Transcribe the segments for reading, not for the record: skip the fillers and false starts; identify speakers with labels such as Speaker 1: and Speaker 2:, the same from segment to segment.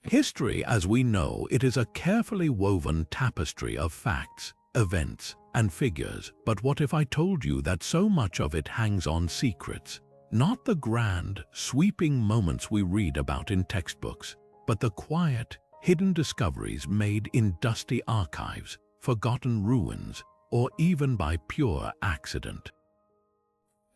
Speaker 1: History, as we know it, is a carefully woven tapestry of facts, events, and figures. But what if I told you that so much of it hangs on secrets? Not the grand, sweeping moments we read about in textbooks, but the quiet, hidden discoveries made in dusty archives, forgotten ruins, or even by pure accident.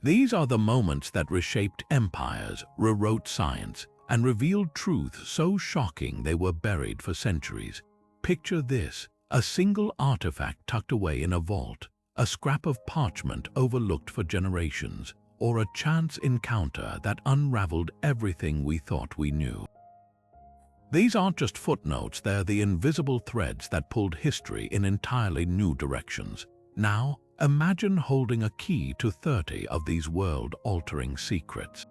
Speaker 1: These are the moments that reshaped empires, rewrote science, and revealed truths so shocking they were buried for centuries. Picture this: a single artifact tucked away in a vault, a scrap of parchment overlooked for generations, or a chance encounter that unraveled everything we thought we knew. These aren't just footnotes, they're the invisible threads that pulled history in entirely new directions. Now, imagine holding a key to 30 of these world-altering secrets.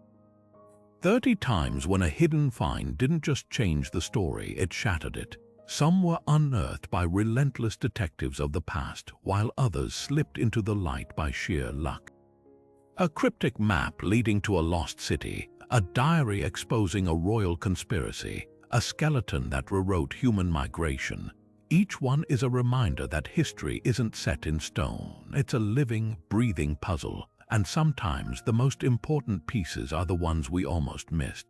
Speaker 1: 30 times when a hidden find didn't just change the story, it shattered it. Some were unearthed by relentless detectives of the past, while others slipped into the light by sheer luck. A cryptic map leading to a lost city, a diary exposing a royal conspiracy, a skeleton that rewrote human migration. Each one is a reminder that history isn't set in stone. It's a living, breathing puzzle, and sometimes the most important pieces are the ones we almost missed.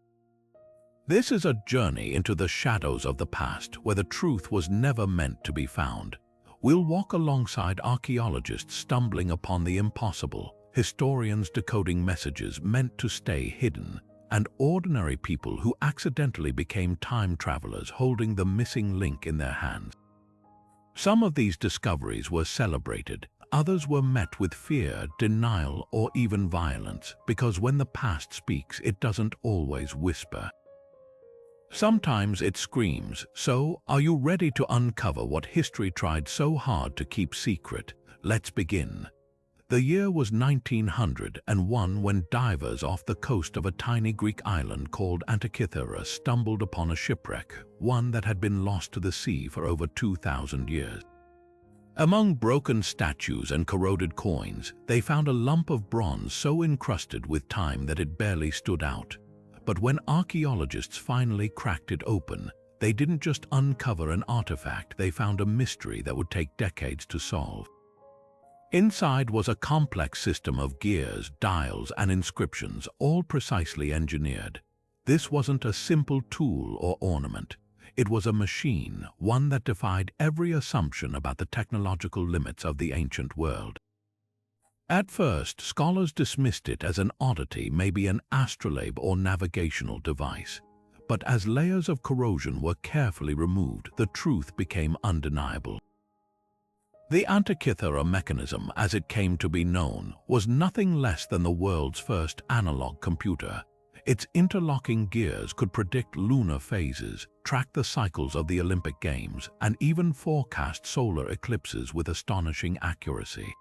Speaker 1: This is a journey into the shadows of the past, where the truth was never meant to be found. We'll walk alongside archaeologists stumbling upon the impossible, historians decoding messages meant to stay hidden, and ordinary people who accidentally became time travelers holding the missing link in their hands. Some of these discoveries were celebrated, others were met with fear, denial, or even violence, because when the past speaks, it doesn't always whisper. Sometimes it screams. So, are you ready to uncover what history tried so hard to keep secret? Let's begin. The year was 1901 when divers off the coast of a tiny Greek island called Antikythera stumbled upon a shipwreck, one that had been lost to the sea for over 2,000 years. Among broken statues and corroded coins, they found a lump of bronze so encrusted with time that it barely stood out. But when archaeologists finally cracked it open, they didn't just uncover an artifact, they found a mystery that would take decades to solve. Inside was a complex system of gears, dials, and inscriptions, all precisely engineered. This wasn't a simple tool or ornament. It was a machine, one that defied every assumption about the technological limits of the ancient world. At first, scholars dismissed it as an oddity, maybe an astrolabe or navigational device. But as layers of corrosion were carefully removed, the truth became undeniable. The Antikythera Mechanism, as it came to be known, was nothing less than the world's first analog computer. Its interlocking gears could predict lunar phases, track the cycles of the Olympic Games, and even forecast solar eclipses with astonishing accuracy.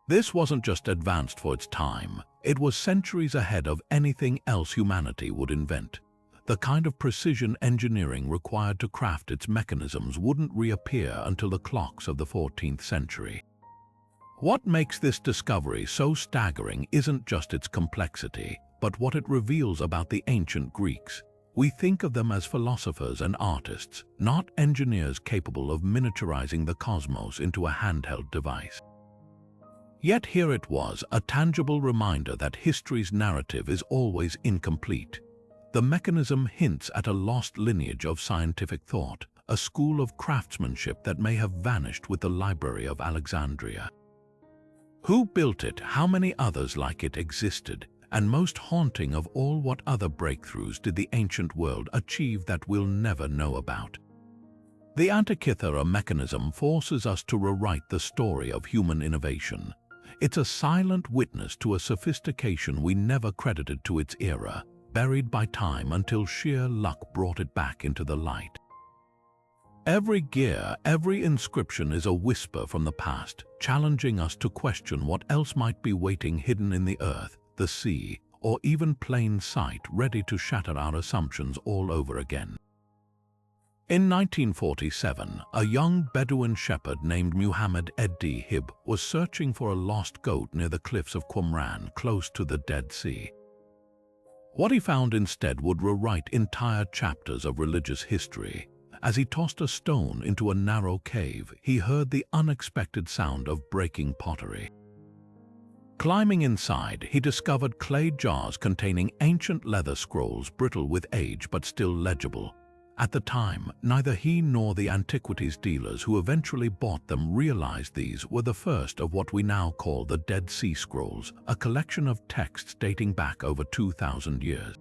Speaker 1: This wasn't just advanced for its time, it was centuries ahead of anything else humanity would invent. The kind of precision engineering required to craft its mechanisms wouldn't reappear until the clocks of the 14th century. What makes this discovery so staggering isn't just its complexity, but what it reveals about the ancient Greeks. We think of them as philosophers and artists, not engineers capable of miniaturizing the cosmos into a handheld device. Yet here it was, a tangible reminder that history's narrative is always incomplete. The mechanism hints at a lost lineage of scientific thought, a school of craftsmanship that may have vanished with the Library of Alexandria. Who built it? How many others like it existed? And most haunting of all, what other breakthroughs did the ancient world achieve that we'll never know about? The Antikythera Mechanism forces us to rewrite the story of human innovation. It's a silent witness to a sophistication we never credited to its era, buried by time until sheer luck brought it back into the light. Every gear, every inscription is a whisper from the past, challenging us to question what else might be waiting hidden in the earth, the sea, or even plain sight, ready to shatter our assumptions all over again. In 1947, a young Bedouin shepherd named Muhammad Ed-Din Hib was searching for a lost goat near the cliffs of Qumran, close to the Dead Sea. What he found instead would rewrite entire chapters of religious history. As he tossed a stone into a narrow cave, he heard the unexpected sound of breaking pottery. Climbing inside, he discovered clay jars containing ancient leather scrolls, brittle with age but still legible. At the time, neither he nor the antiquities dealers who eventually bought them realized these were the first of what we now call the Dead Sea Scrolls, a collection of texts dating back over 2,000 years.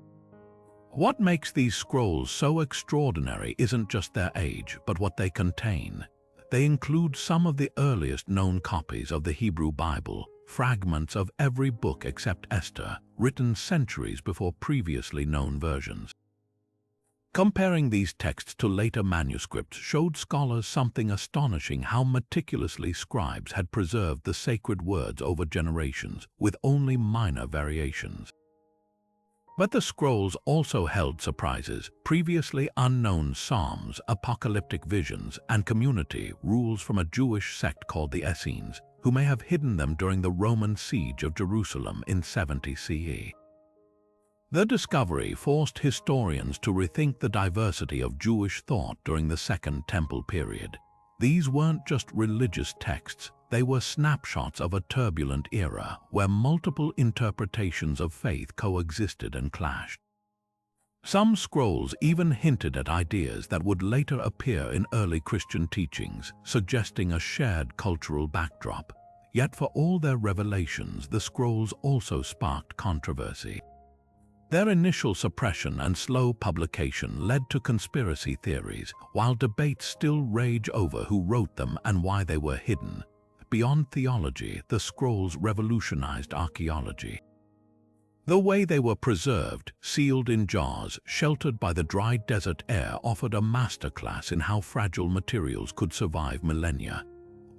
Speaker 1: What makes these scrolls so extraordinary isn't just their age, but what they contain. They include some of the earliest known copies of the Hebrew Bible, fragments of every book except Esther, written centuries before previously known versions. Comparing these texts to later manuscripts showed scholars something astonishing: how meticulously scribes had preserved the sacred words over generations, with only minor variations. But the scrolls also held surprises: previously unknown psalms, apocalyptic visions, and community rules from a Jewish sect called the Essenes, who may have hidden them during the Roman siege of Jerusalem in 70 CE. The discovery forced historians to rethink the diversity of Jewish thought during the Second Temple period. These weren't just religious texts, they were snapshots of a turbulent era where multiple interpretations of faith coexisted and clashed. Some scrolls even hinted at ideas that would later appear in early Christian teachings, suggesting a shared cultural backdrop. Yet for all their revelations, the scrolls also sparked controversy. Their initial suppression and slow publication led to conspiracy theories, while debates still rage over who wrote them and why they were hidden. Beyond theology, the scrolls revolutionized archaeology. The way they were preserved, sealed in jars, sheltered by the dry desert air, offered a masterclass in how fragile materials could survive millennia.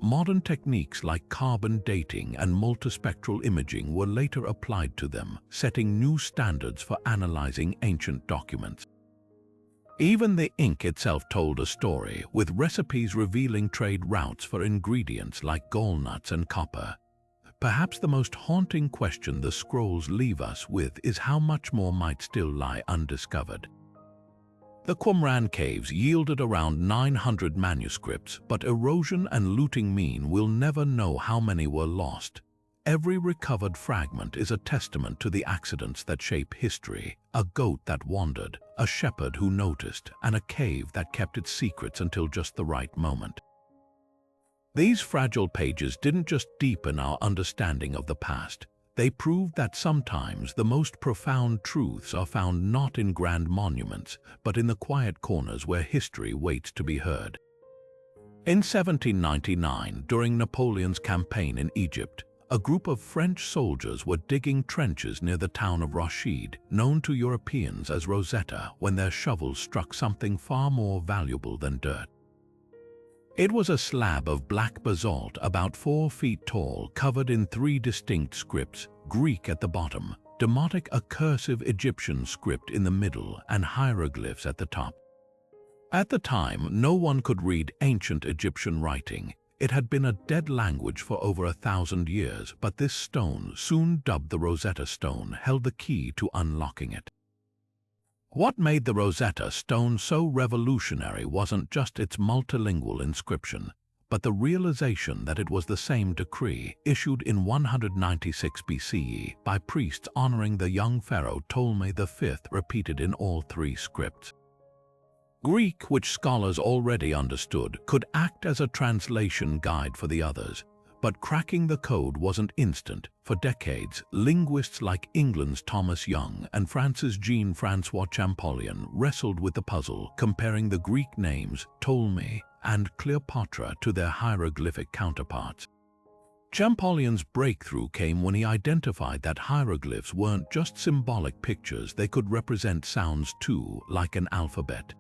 Speaker 1: Modern techniques like carbon dating and multispectral imaging were later applied to them, setting new standards for analyzing ancient documents. Even the ink itself told a story, with recipes revealing trade routes for ingredients like gallnuts and copper. Perhaps the most haunting question the scrolls leave us with is how much more might still lie undiscovered. The Qumran caves yielded around 900 manuscripts, but erosion and looting mean we'll never know how many were lost. Every recovered fragment is a testament to the accidents that shape history: a goat that wandered, a shepherd who noticed, and a cave that kept its secrets until just the right moment. These fragile pages didn't just deepen our understanding of the past. They proved that sometimes the most profound truths are found not in grand monuments, but in the quiet corners where history waits to be heard. In 1799, during Napoleon's campaign in Egypt, a group of French soldiers were digging trenches near the town of Rashid, known to Europeans as Rosetta, when their shovels struck something far more valuable than dirt. It was a slab of black basalt about 4 feet tall, covered in 3 distinct scripts: Greek at the bottom, Demotic, a cursive Egyptian script in the middle, and hieroglyphs at the top. At the time, no one could read ancient Egyptian writing. It had been a dead language for over 1,000 years, but this stone, soon dubbed the Rosetta Stone, held the key to unlocking it. What made the Rosetta Stone so revolutionary wasn't just its multilingual inscription, but the realization that it was the same decree, issued in 196 BCE by priests honoring the young pharaoh Ptolemy V, repeated in all 3 scripts. Greek, which scholars already understood, could act as a translation guide for the others. But cracking the code wasn't instant. For decades, linguists like England's Thomas Young and France's Jean-François Champollion wrestled with the puzzle, comparing the Greek names Ptolemy and Cleopatra to their hieroglyphic counterparts. Champollion's breakthrough came when he identified that hieroglyphs weren't just symbolic pictures, they could represent sounds too, like an alphabet.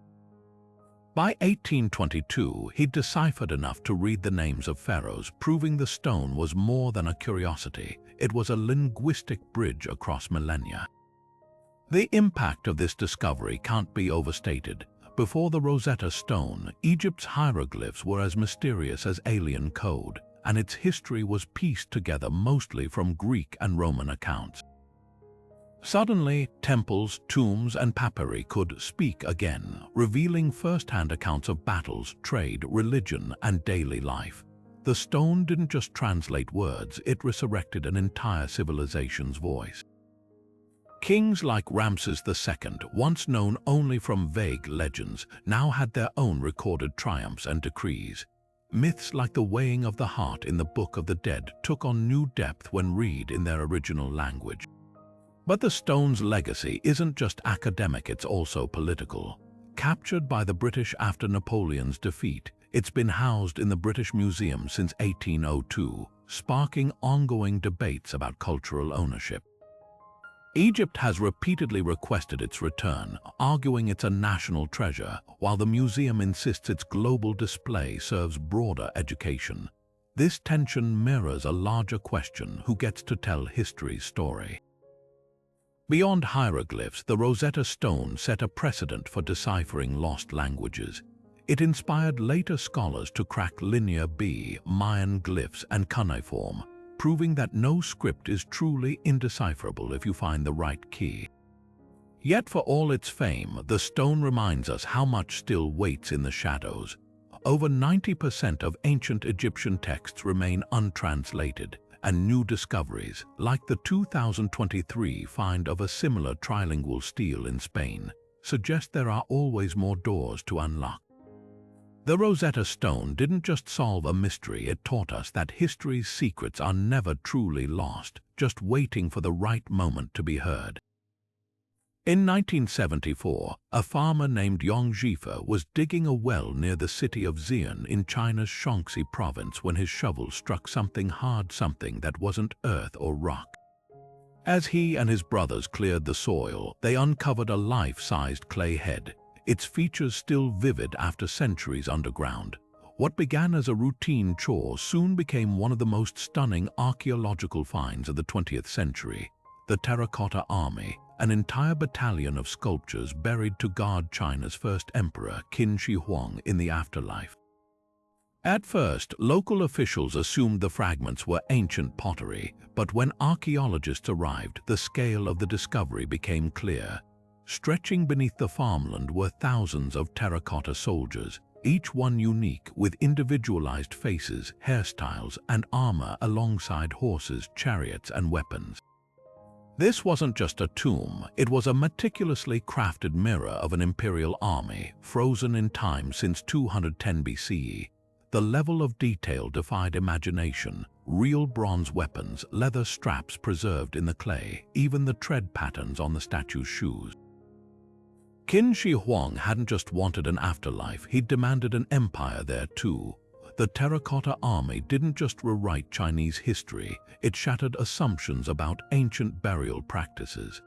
Speaker 1: By 1822, he'd deciphered enough to read the names of pharaohs, proving the stone was more than a curiosity. It was a linguistic bridge across millennia. The impact of this discovery can't be overstated. Before the Rosetta Stone, Egypt's hieroglyphs were as mysterious as alien code, and its history was pieced together mostly from Greek and Roman accounts. Suddenly, temples, tombs, and papyri could speak again, revealing first-hand accounts of battles, trade, religion, and daily life. The stone didn't just translate words, it resurrected an entire civilization's voice. Kings like Ramses II, once known only from vague legends, now had their own recorded triumphs and decrees. Myths like the weighing of the heart in the Book of the Dead took on new depth when read in their original language. But the stone's legacy isn't just academic, it's also political. Captured by the British after Napoleon's defeat, it's been housed in the British Museum since 1802, sparking ongoing debates about cultural ownership. Egypt has repeatedly requested its return, arguing it's a national treasure, while the museum insists its global display serves broader education. This tension mirrors a larger question: who gets to tell history's story? Beyond hieroglyphs, the Rosetta Stone set a precedent for deciphering lost languages. It inspired later scholars to crack Linear B, Mayan glyphs, and cuneiform, proving that no script is truly indecipherable if you find the right key. Yet for all its fame, the stone reminds us how much still waits in the shadows. Over 90% of ancient Egyptian texts remain untranslated, and new discoveries, like the 2023 find of a similar trilingual stele in Spain, suggest there are always more doors to unlock. The Rosetta Stone didn't just solve a mystery, it taught us that history's secrets are never truly lost, just waiting for the right moment to be heard. In 1974, a farmer named Yong Jifa was digging a well near the city of Xi'an in China's Shaanxi province when his shovel struck something hard, something that wasn't earth or rock. As he and his brothers cleared the soil, they uncovered a life-sized clay head, its features still vivid after centuries underground. What began as a routine chore soon became one of the most stunning archaeological finds of the 20th century. The Terracotta Army, an entire battalion of sculptures buried to guard China's first emperor, Qin Shi Huang, in the afterlife. At first, local officials assumed the fragments were ancient pottery, but when archaeologists arrived, the scale of the discovery became clear. Stretching beneath the farmland were thousands of terracotta soldiers, each one unique, with individualized faces, hairstyles, and armor alongside horses, chariots, and weapons. This wasn't just a tomb, it was a meticulously crafted mirror of an imperial army, frozen in time since 210 BCE. The level of detail defied imagination: real bronze weapons, leather straps preserved in the clay, even the tread patterns on the statue's shoes. Qin Shi Huang hadn't just wanted an afterlife, he demanded an empire there too. The Terracotta Army didn't just rewrite Chinese history, it shattered assumptions about ancient burial practices.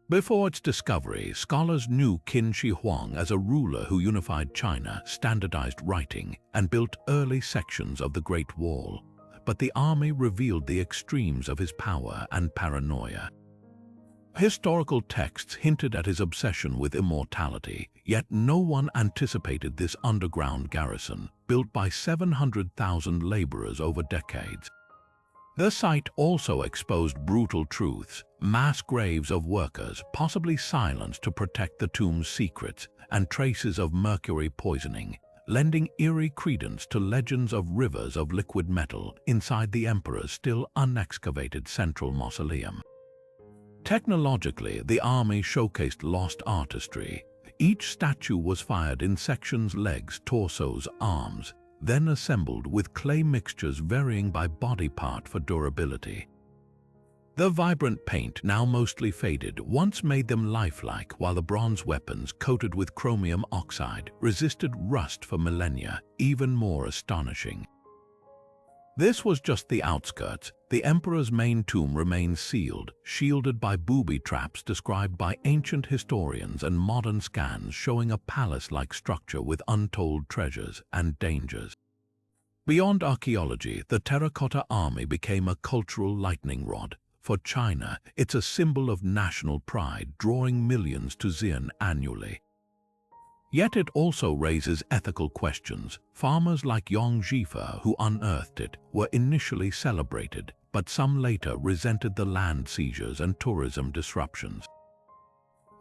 Speaker 1: Before its discovery, scholars knew Qin Shi Huang as a ruler who unified China, standardized writing, and built early sections of the Great Wall. But the army revealed the extremes of his power and paranoia. Historical texts hinted at his obsession with immortality, yet no one anticipated this underground garrison, built by 700,000 laborers over decades. The site also exposed brutal truths: mass graves of workers, possibly silenced to protect the tomb's secrets, and traces of mercury poisoning, lending eerie credence to legends of rivers of liquid metal inside the emperor's still unexcavated central mausoleum. Technologically, the army showcased lost artistry. Each statue was fired in sections: legs, torsos, arms, then assembled with clay mixtures varying by body part for durability. The vibrant paint, now mostly faded, once made them lifelike, while the bronze weapons, coated with chromium oxide, resisted rust for millennia. Even more astonishing, this was just the outskirts. The emperor's main tomb remained sealed, shielded by booby traps described by ancient historians and modern scans showing a palace-like structure with untold treasures and dangers. Beyond archaeology, the Terracotta Army became a cultural lightning rod. For China, it's a symbol of national pride, drawing millions to Xi'an annually. Yet it also raises ethical questions. Farmers like Yong Jifa, who unearthed it, were initially celebrated, but some later resented the land seizures and tourism disruptions.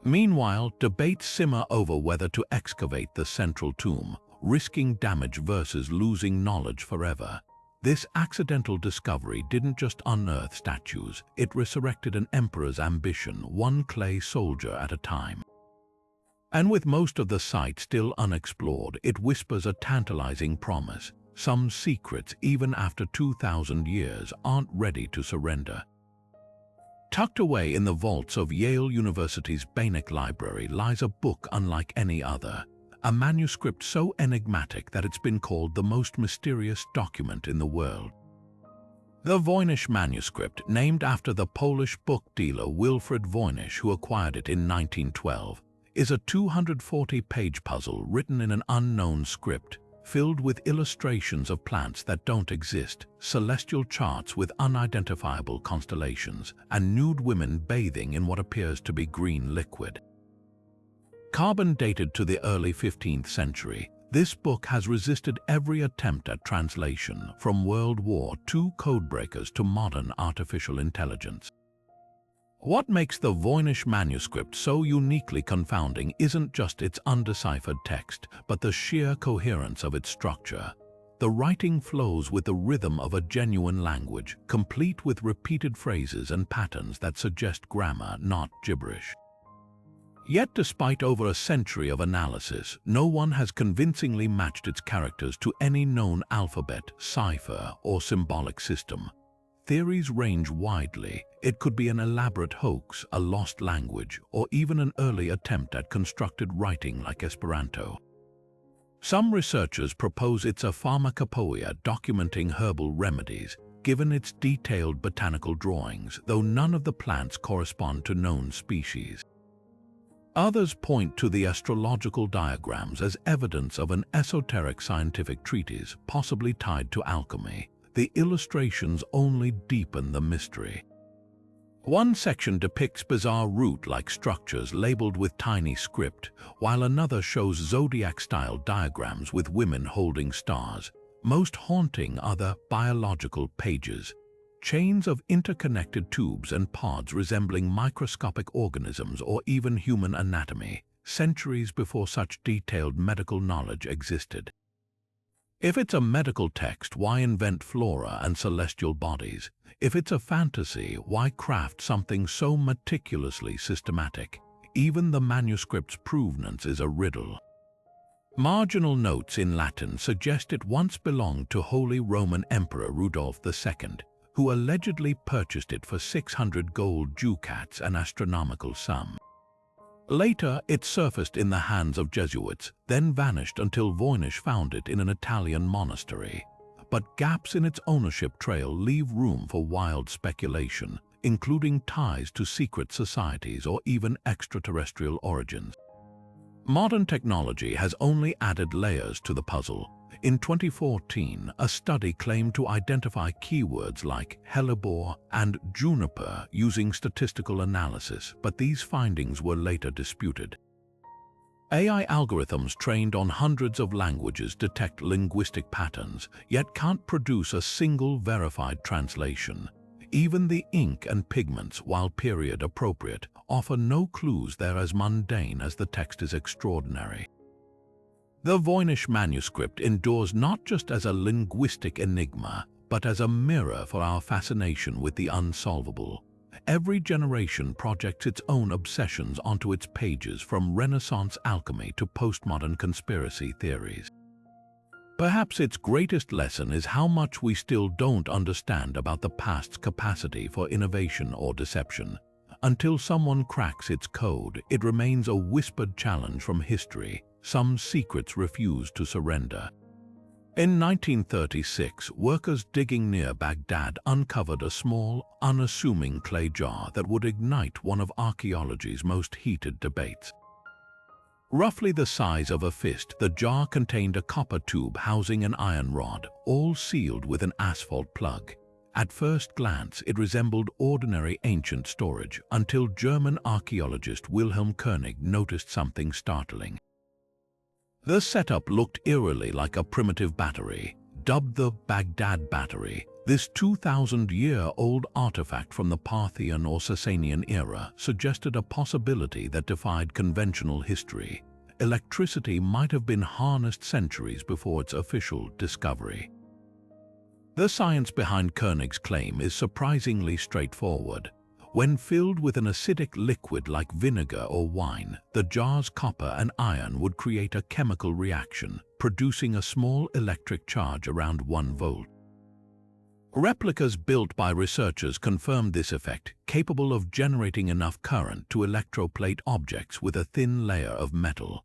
Speaker 1: Meanwhile, debates simmer over whether to excavate the central tomb, risking damage versus losing knowledge forever. This accidental discovery didn't just unearth statues, it resurrected an emperor's ambition, one clay soldier at a time. And with most of the site still unexplored, it whispers a tantalizing promise. Some secrets, even after 2,000 years, aren't ready to surrender. Tucked away in the vaults of Yale University's Voynich Library lies a book unlike any other, a manuscript so enigmatic that it's been called the most mysterious document in the world. The Voynich Manuscript, named after the Polish book dealer Wilfred Voynich, who acquired it in 1912, is a 240-page puzzle written in an unknown script, filled with illustrations of plants that don't exist, celestial charts with unidentifiable constellations, and nude women bathing in what appears to be green liquid. Carbon dated to the early 15th century, this book has resisted every attempt at translation, from World War II codebreakers to modern artificial intelligence. What makes the Voynich manuscript so uniquely confounding isn't just its undeciphered text, but the sheer coherence of its structure. The writing flows with the rhythm of a genuine language, complete with repeated phrases and patterns that suggest grammar, not gibberish. Yet despite over a century of analysis, no one has convincingly matched its characters to any known alphabet, cipher, or symbolic system. Theories range widely. It could be an elaborate hoax, a lost language, or even an early attempt at constructed writing like Esperanto. Some researchers propose it's a pharmacopoeia documenting herbal remedies, given its detailed botanical drawings, though none of the plants correspond to known species. Others point to the astrological diagrams as evidence of an esoteric scientific treatise, possibly tied to alchemy. The illustrations only deepen the mystery. One section depicts bizarre root-like structures labeled with tiny script, while another shows zodiac-style diagrams with women holding stars. Most haunting are the biological pages, chains of interconnected tubes and pods resembling microscopic organisms or even human anatomy, centuries before such detailed medical knowledge existed. If it's a medical text, why invent flora and celestial bodies? If it's a fantasy, why craft something so meticulously systematic? Even the manuscript's provenance is a riddle. Marginal notes in Latin suggest it once belonged to Holy Roman Emperor Rudolph II, who allegedly purchased it for 600 gold ducats, an astronomical sum. Later, it surfaced in the hands of Jesuits, then vanished until Voynich found it in an Italian monastery. But gaps in its ownership trail leave room for wild speculation, including ties to secret societies or even extraterrestrial origins. Modern technology has only added layers to the puzzle. In 2014, a study claimed to identify keywords like hellebore and juniper using statistical analysis, but these findings were later disputed. AI algorithms trained on hundreds of languages detect linguistic patterns, yet can't produce a single verified translation. Even the ink and pigments, while period appropriate, offer no clues they're as mundane as the text is extraordinary. The Voynich manuscript endures not just as a linguistic enigma, but as a mirror for our fascination with the unsolvable. Every generation projects its own obsessions onto its pages, from Renaissance alchemy to postmodern conspiracy theories. Perhaps its greatest lesson is how much we still don't understand about the past's capacity for innovation or deception. Until someone cracks its code, it remains a whispered challenge from history. Some secrets refuse to surrender. In 1936, workers digging near Baghdad uncovered a small, unassuming clay jar that would ignite one of archaeology's most heated debates. Roughly the size of a fist, the jar contained a copper tube housing an iron rod, all sealed with an asphalt plug. At first glance, it resembled ordinary ancient storage, until German archaeologist Wilhelm Koenig noticed something startling. The setup looked eerily like a primitive battery. Dubbed the Baghdad Battery, This 2,000-year-old artifact from the Parthian or Sasanian era suggested a possibility that defied conventional history. Electricity might have been harnessed centuries before its official discovery. The science behind Koenig's claim is surprisingly straightforward. When filled with an acidic liquid like vinegar or wine, the jar's copper and iron would create a chemical reaction, producing a small electric charge around 1 volt. Replicas built by researchers confirmed this effect, capable of generating enough current to electroplate objects with a thin layer of metal.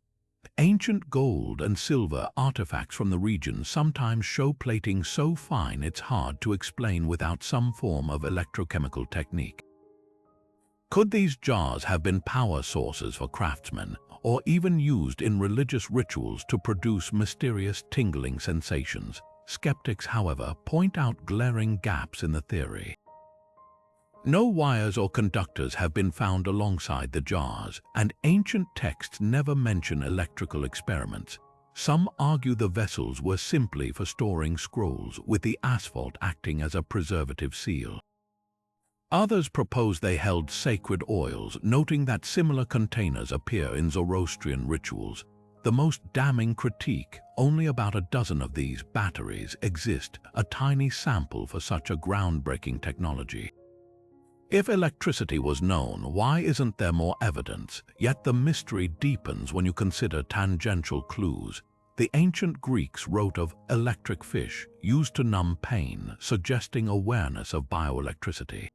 Speaker 1: Ancient gold and silver artifacts from the region sometimes show plating so fine it's hard to explain without some form of electrochemical technique. Could these jars have been power sources for craftsmen, or even used in religious rituals to produce mysterious tingling sensations? Skeptics, however, point out glaring gaps in the theory. No wires or conductors have been found alongside the jars, and ancient texts never mention electrical experiments. Some argue the vessels were simply for storing scrolls, with the asphalt acting as a preservative seal. Others propose they held sacred oils, noting that similar containers appear in Zoroastrian rituals. The most damning critique: only about a dozen of these batteries exist, a tiny sample for such a groundbreaking technology. If electricity was known, why isn't there more evidence? Yet the mystery deepens when you consider tangential clues. The ancient Greeks wrote of electric fish used to numb pain, suggesting awareness of bioelectricity.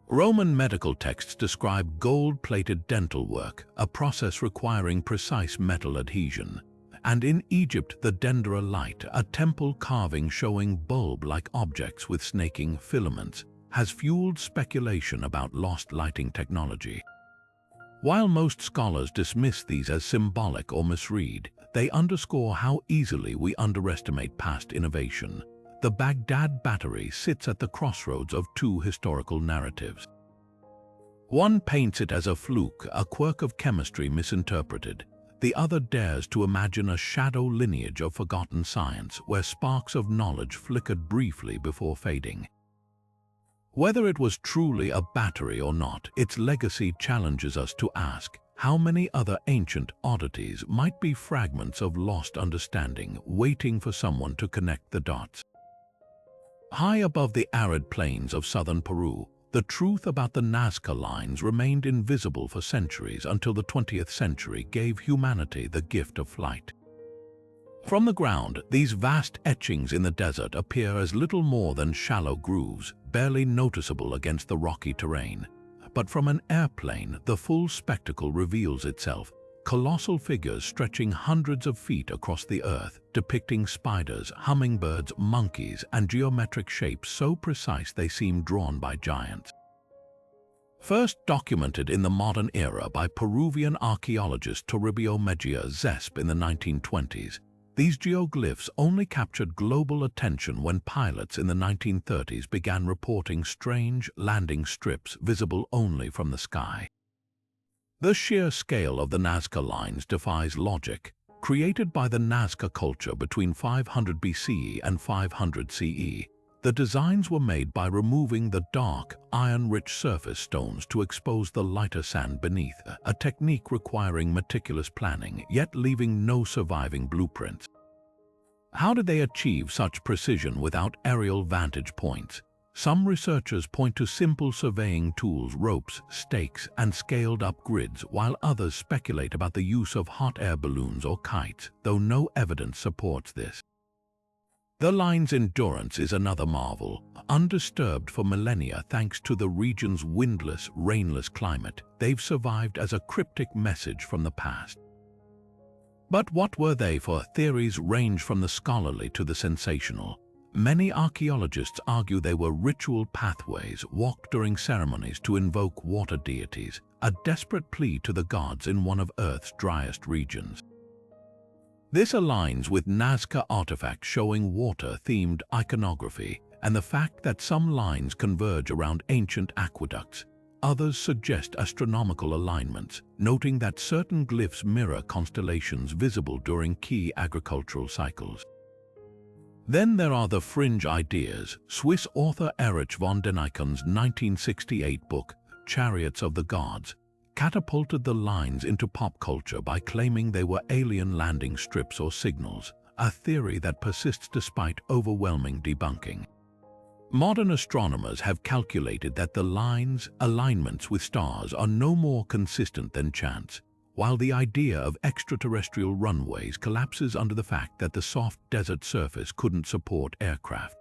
Speaker 1: Roman medical texts describe gold-plated dental work, a process requiring precise metal adhesion. And in Egypt, the Dendera light, a temple carving showing bulb-like objects with snaking filaments, has fueled speculation about lost lighting technology. While most scholars dismiss these as symbolic or misread, they underscore how easily we underestimate past innovation. The Baghdad Battery sits at the crossroads of 2 historical narratives. One paints it as a fluke, a quirk of chemistry misinterpreted. The other dares to imagine a shadow lineage of forgotten science where sparks of knowledge flickered briefly before fading. Whether it was truly a battery or not, its legacy challenges us to ask, how many other ancient oddities might be fragments of lost understanding, waiting for someone to connect the dots? High above the arid plains of southern Peru, the truth about the Nazca lines remained invisible for centuries until the 20th century gave humanity the gift of flight. From the ground, these vast etchings in the desert appear as little more than shallow grooves, barely noticeable against the rocky terrain. But from an airplane, the full spectacle reveals itself. Colossal figures stretching hundreds of feet across the earth, depicting spiders, hummingbirds, monkeys, and geometric shapes so precise they seem drawn by giants. First documented in the modern era by Peruvian archaeologist Toribio Mejia Zesp in the 1920s, these geoglyphs only captured global attention when pilots in the 1930s began reporting strange landing strips visible only from the sky. The sheer scale of the Nazca lines defies logic. Created by the Nazca culture between 500 BCE and 500 CE, the designs were made by removing the dark, iron-rich surface stones to expose the lighter sand beneath, a technique requiring meticulous planning, yet leaving no surviving blueprints. How did they achieve such precision without aerial vantage points? Some researchers point to simple surveying tools, ropes, stakes, and scaled-up grids, while others speculate about the use of hot air balloons or kites, though no evidence supports this. The line's endurance is another marvel. Undisturbed for millennia thanks to the region's windless, rainless climate, they've survived as a cryptic message from the past. But what were they for? Theories range from the scholarly to the sensational. Many archaeologists argue they were ritual pathways walked during ceremonies to invoke water deities, a desperate plea to the gods in one of Earth's driest regions. This aligns with Nazca artifacts showing water-themed iconography and the fact that some lines converge around ancient aqueducts. Others suggest astronomical alignments, noting that certain glyphs mirror constellations visible during key agricultural cycles. Then there are the fringe ideas. Swiss author Erich von Däniken's 1968 book, Chariots of the Gods, catapulted the lines into pop culture by claiming they were alien landing strips or signals, a theory that persists despite overwhelming debunking. Modern astronomers have calculated that the lines, alignments with stars are no more consistent than chance, while the idea of extraterrestrial runways collapses under the fact that the soft desert surface couldn't support aircraft.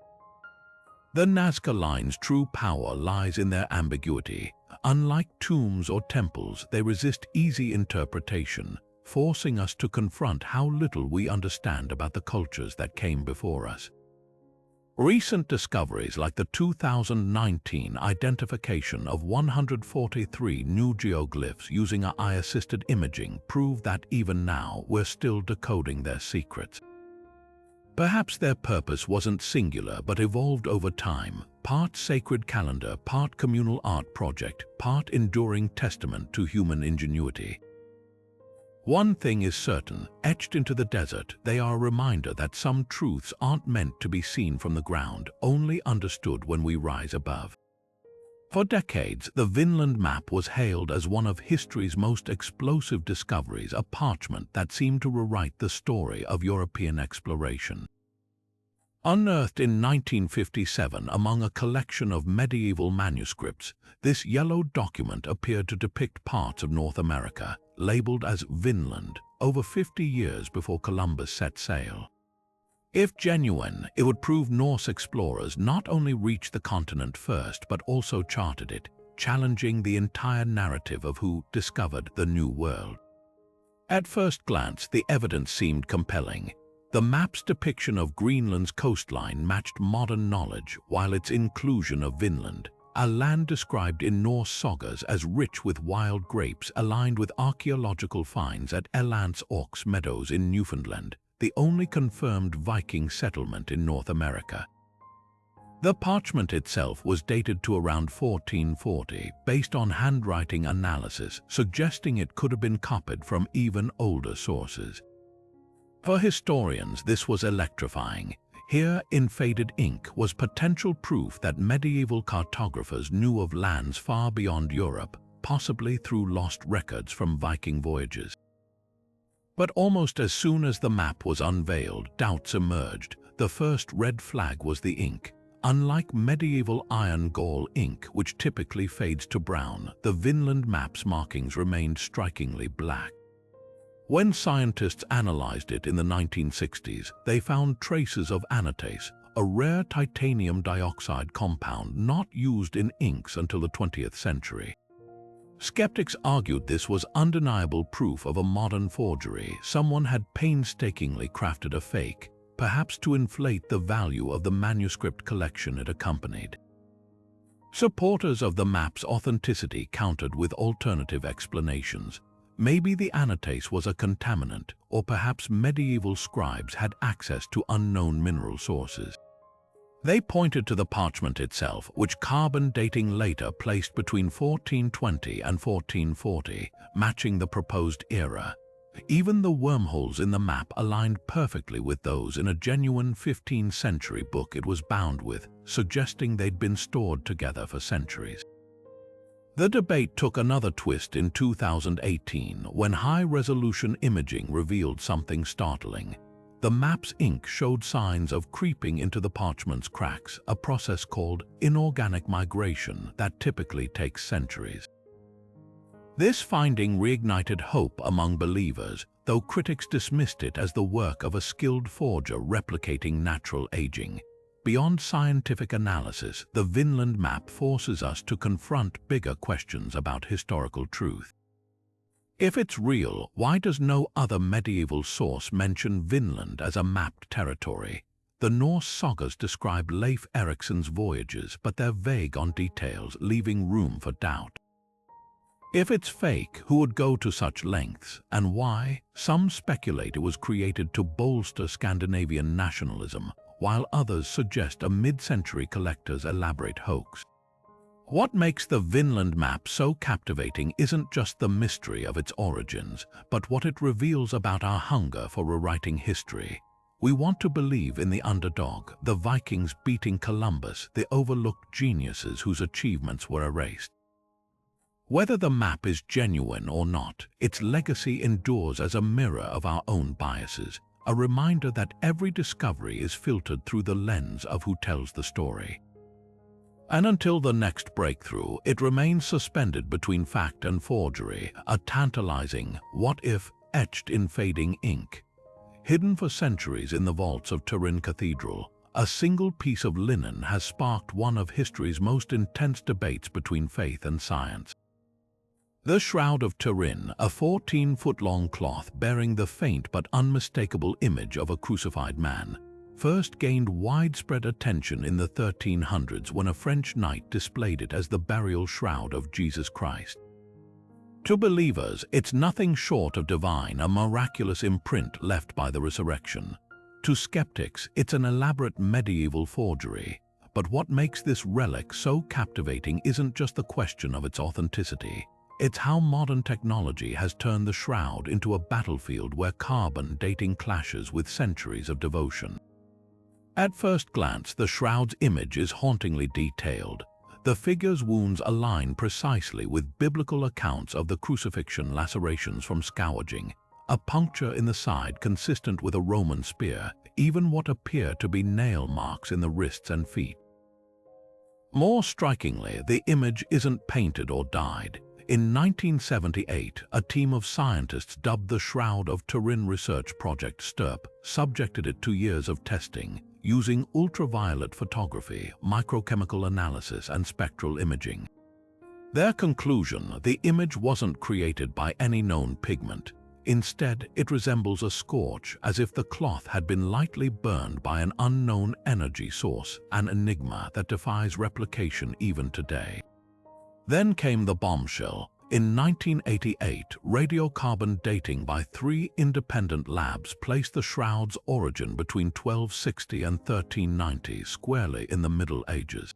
Speaker 1: The Nazca Line's true power lies in their ambiguity. Unlike tombs or temples, they resist easy interpretation, forcing us to confront how little we understand about the cultures that came before us. Recent discoveries like the 2019 identification of 143 new geoglyphs using AI-assisted imaging prove that even now we're still decoding their secrets. Perhaps their purpose wasn't singular but evolved over time, part sacred calendar, part communal art project, part enduring testament to human ingenuity. One thing is certain, etched into the desert, they are a reminder that some truths aren't meant to be seen from the ground, only understood when we rise above. For decades, the Vinland Map was hailed as one of history's most explosive discoveries, a parchment that seemed to rewrite the story of European exploration. Unearthed in 1957 among a collection of medieval manuscripts, this yellowed document appeared to depict parts of North America, labeled as Vinland, over 50 years before Columbus set sail. If genuine, it would prove Norse explorers not only reached the continent first but also charted it, challenging the entire narrative of who discovered the New World. At first glance, the evidence seemed compelling. The map's depiction of Greenland's coastline matched modern knowledge, while its inclusion of Vinland, a land described in Norse sagas as rich with wild grapes, aligned with archaeological finds at Elance Orks Meadows in Newfoundland, the only confirmed Viking settlement in North America. The parchment itself was dated to around 1440, based on handwriting analysis, suggesting it could have been copied from even older sources. For historians, this was electrifying. Here, in faded ink, was potential proof that medieval cartographers knew of lands far beyond Europe, possibly through lost records from Viking voyages. But almost as soon as the map was unveiled, doubts emerged. The first red flag was the ink. Unlike medieval iron gall ink, which typically fades to brown, the Vinland Map's markings remained strikingly black. When scientists analyzed it in the 1960s, they found traces of anatase, a rare titanium dioxide compound not used in inks until the 20th century. Skeptics argued this was undeniable proof of a modern forgery. Someone had painstakingly crafted a fake, perhaps to inflate the value of the manuscript collection it accompanied. Supporters of the map's authenticity countered with alternative explanations. Maybe the anatase was a contaminant, or perhaps medieval scribes had access to unknown mineral sources. They pointed to the parchment itself, which carbon dating later placed between 1420 and 1440, matching the proposed era. Even the wormholes in the map aligned perfectly with those in a genuine 15th century book it was bound with, suggesting they'd been stored together for centuries. The debate took another twist in 2018 when high-resolution imaging revealed something startling. The map's ink showed signs of creeping into the parchment's cracks, a process called inorganic migration that typically takes centuries. This finding reignited hope among believers, though critics dismissed it as the work of a skilled forger replicating natural aging. Beyond scientific analysis, the Vinland Map forces us to confront bigger questions about historical truth. If it's real, why does no other medieval source mention Vinland as a mapped territory? The Norse sagas describe Leif Erikson's voyages, but they're vague on details, leaving room for doubt. If it's fake, who would go to such lengths, and why? Some speculate it was created to bolster Scandinavian nationalism, while others suggest a mid-century collector's elaborate hoax. What makes the Vinland Map so captivating isn't just the mystery of its origins, but what it reveals about our hunger for rewriting history. We want to believe in the underdog, the Vikings beating Columbus, the overlooked geniuses whose achievements were erased. Whether the map is genuine or not, its legacy endures as a mirror of our own biases, a reminder that every discovery is filtered through the lens of who tells the story. And until the next breakthrough, it remains suspended between fact and forgery, a tantalizing what-if etched in fading ink. Hidden for centuries in the vaults of Turin Cathedral, a single piece of linen has sparked one of history's most intense debates between faith and science. The Shroud of Turin, a 14-foot-long cloth bearing the faint but unmistakable image of a crucified man, first gained widespread attention in the 1300s when a French knight displayed it as the burial shroud of Jesus Christ. To believers, it's nothing short of divine, a miraculous imprint left by the resurrection. To skeptics, it's an elaborate medieval forgery. But what makes this relic so captivating isn't just the question of its authenticity. It's how modern technology has turned the shroud into a battlefield where carbon dating clashes with centuries of devotion. At first glance, the shroud's image is hauntingly detailed. The figure's wounds align precisely with biblical accounts of the crucifixion, lacerations from scourging, a puncture in the side consistent with a Roman spear, even what appear to be nail marks in the wrists and feet. More strikingly, the image isn't painted or dyed. In 1978, a team of scientists dubbed the Shroud of Turin Research Project STURP subjected it to years of testing, using ultraviolet photography, microchemical analysis, and spectral imaging. Their conclusion: the image wasn't created by any known pigment. Instead, it resembles a scorch, as if the cloth had been lightly burned by an unknown energy source, an enigma that defies replication even today. Then came the bombshell. In 1988, radiocarbon dating by 3 independent labs placed the shroud's origin between 1260 and 1390, squarely in the Middle Ages.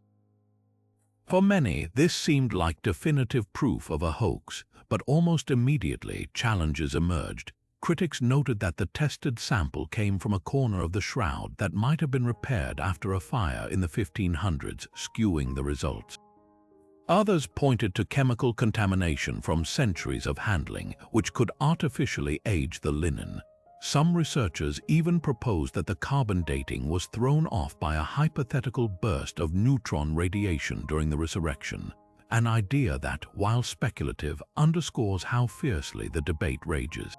Speaker 1: For many, this seemed like definitive proof of a hoax, but almost immediately challenges emerged. Critics noted that the tested sample came from a corner of the shroud that might have been repaired after a fire in the 1500s, skewing the results. Others pointed to chemical contamination from centuries of handling, which could artificially age the linen. Some researchers even proposed that the carbon dating was thrown off by a hypothetical burst of neutron radiation during the resurrection, an idea that, while speculative, underscores how fiercely the debate rages.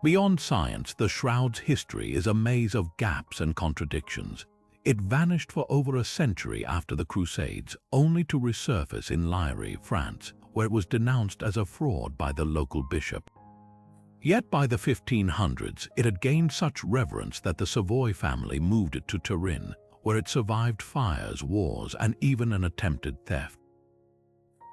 Speaker 1: Beyond science, the shroud's history is a maze of gaps and contradictions. It vanished for over a century after the Crusades, only to resurface in Liéry, France, where it was denounced as a fraud by the local bishop. Yet by the 1500s, it had gained such reverence that the Savoy family moved it to Turin, where it survived fires, wars, and even an attempted theft.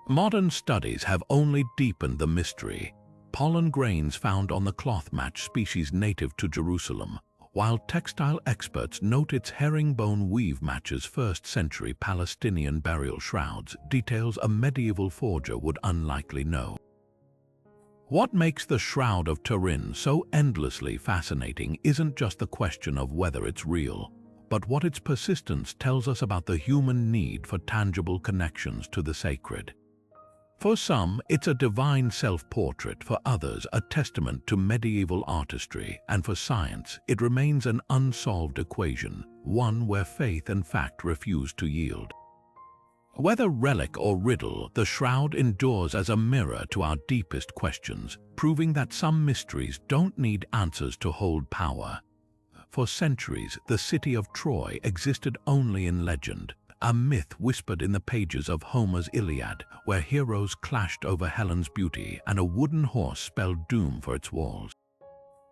Speaker 1: Modern studies have only deepened the mystery. Pollen grains found on the cloth match species native to Jerusalem, while textile experts note its herringbone weave matches first-century Palestinian burial shrouds, details a medieval forger would unlikely know. What makes the Shroud of Turin so endlessly fascinating isn't just the question of whether it's real, but what its persistence tells us about the human need for tangible connections to the sacred. For some, it's a divine self-portrait, for others a testament to medieval artistry, and for science, it remains an unsolved equation, one where faith and fact refuse to yield. Whether relic or riddle, the shroud endures as a mirror to our deepest questions, proving that some mysteries don't need answers to hold power. For centuries, the city of Troy existed only in legend, a myth whispered in the pages of Homer's Iliad, where heroes clashed over Helen's beauty and a wooden horse spelled doom for its walls.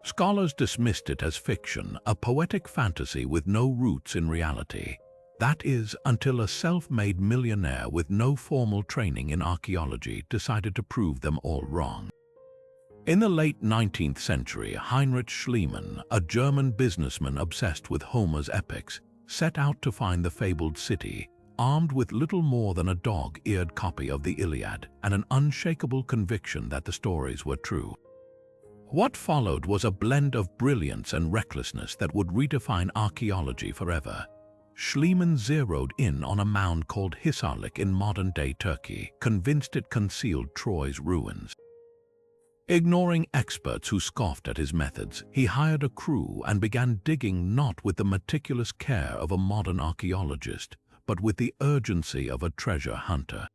Speaker 1: Scholars dismissed it as fiction, a poetic fantasy with no roots in reality. That is, until a self-made millionaire with no formal training in archaeology decided to prove them all wrong. In the late 19th century, Heinrich Schliemann, a German businessman obsessed with Homer's epics, set out to find the fabled city, armed with little more than a dog-eared copy of the Iliad and an unshakable conviction that the stories were true. What followed was a blend of brilliance and recklessness that would redefine archaeology forever. Schliemann zeroed in on a mound called Hisarlik in modern-day Turkey, convinced it concealed Troy's ruins. Ignoring experts who scoffed at his methods, he hired a crew and began digging not with the meticulous care of a modern archaeologist, but with the urgency of a treasure hunter.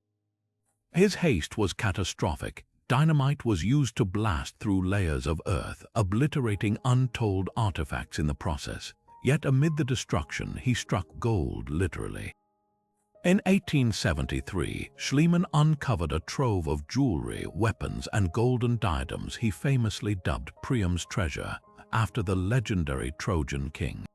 Speaker 1: His haste was catastrophic. Dynamite was used to blast through layers of earth, obliterating untold artifacts in the process. Yet amid the destruction, he struck gold, literally. In 1873, Schliemann uncovered a trove of jewelry, weapons, and golden diadems he famously dubbed Priam's treasure, after the legendary Trojan king.